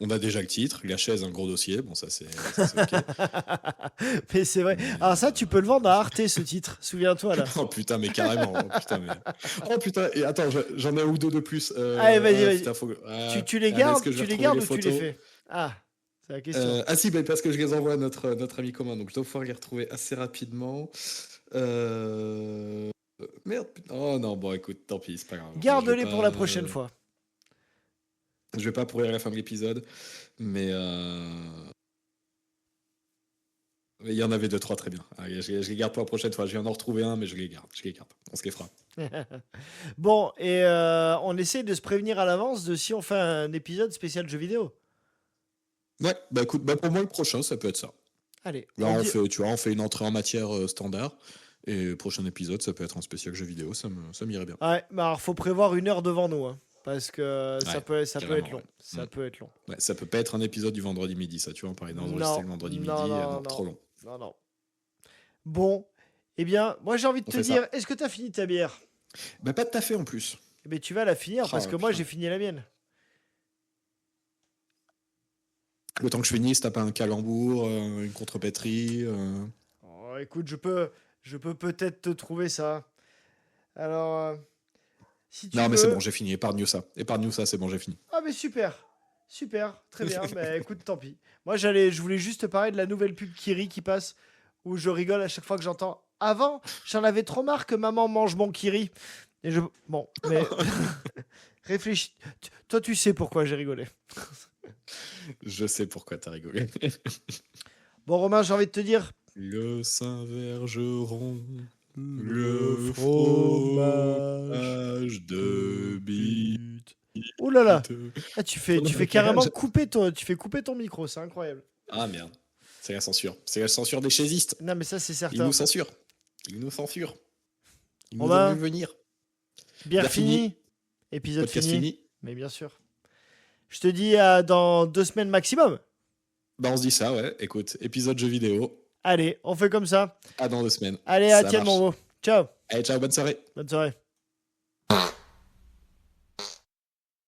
On a déjà le titre, la chaise, un gros dossier. Bon, ça c'est ok. Mais c'est vrai. Alors ça, tu peux le vendre à Arte, ce titre. Souviens-toi, là. Oh putain, mais carrément. Oh putain, et attends, j'en ai un ou deux de plus. Allez, vas-y. Putain, tu les est-ce gardes, que je vais tu les retrouver gardes les ou tu les photos fais? Ah, c'est la question. Ah si, parce que je les envoie à notre ami commun, donc je dois pouvoir les retrouver assez rapidement. Merde, putain. Oh non, bon écoute, tant pis, c'est pas grave. Garde-les Je vais pour la pas- prochaine fois. Je vais pas pourrir la fin de l'épisode, mais il y en avait deux, trois très bien. Allez, je les garde pour la prochaine fois. Je viens d'en retrouver un, mais je les garde. On se les fera. Bon, et on essaie de se prévenir à l'avance de si on fait un épisode spécial jeux vidéo. Ouais, bah écoute, pour moi le prochain, ça peut être ça. Allez. Là, on fait une entrée en matière standard. Et le prochain épisode, ça peut être un spécial jeu vidéo, ça m'irait bien. Ouais, mais alors faut prévoir 1 heure devant nous, hein, parce que ça peut être long. Ouais. Ça peut être long. Ouais, ça peut pas être un épisode du vendredi midi, ça, tu vois, on parlait d'enregistrer le vendredi midi, trop long. Non. Bon, eh bien, moi j'ai envie de te dire, est-ce que tu as fini ta bière? Bah pas tout à fait en plus. Eh bien, tu vas la finir parce que moi j'ai fini la mienne. Le temps que je finisse, t'as pas un calembour, une contrepétrie Oh, écoute, je peux peut-être te trouver ça. Alors, si tu Non, veux... mais c'est bon, j'ai fini. Épargne-nous ça, c'est bon, j'ai fini. Ah, mais super, très bien. Bah écoute, tant pis. Moi, je voulais juste te parler de la nouvelle pub Kiri qui passe, où je rigole à chaque fois que j'entends. Avant, j'en avais trop marre que maman mange mon Kiri. Et bon, mais réfléchis. Toi, tu sais pourquoi j'ai rigolé. Je sais pourquoi t'as rigolé. Bon, Romain, j'ai envie de te dire. Le Saint-Vergeron, le fromage de bite. Oh là là. Ah, tu fais carrément couper ton micro, c'est incroyable. Ah merde, c'est la censure. C'est la censure des chaisistes. Non, mais ça, c'est Ils certain. nous censurent. Ils nous censurent. Ils nous Romain, ont vu venir. bière Bière finie. finie. Épisode Podcast fini. fini. Mais bien sûr. Je te dis à dans 2 semaines maximum. Bah on se dit ça, ouais. Écoute, épisode jeu vidéo. Allez, on fait comme ça. À dans 2 semaines. Allez, Ça à tienne, marche. mon beau. Ciao. Allez, ciao, bonne soirée. Bonne soirée.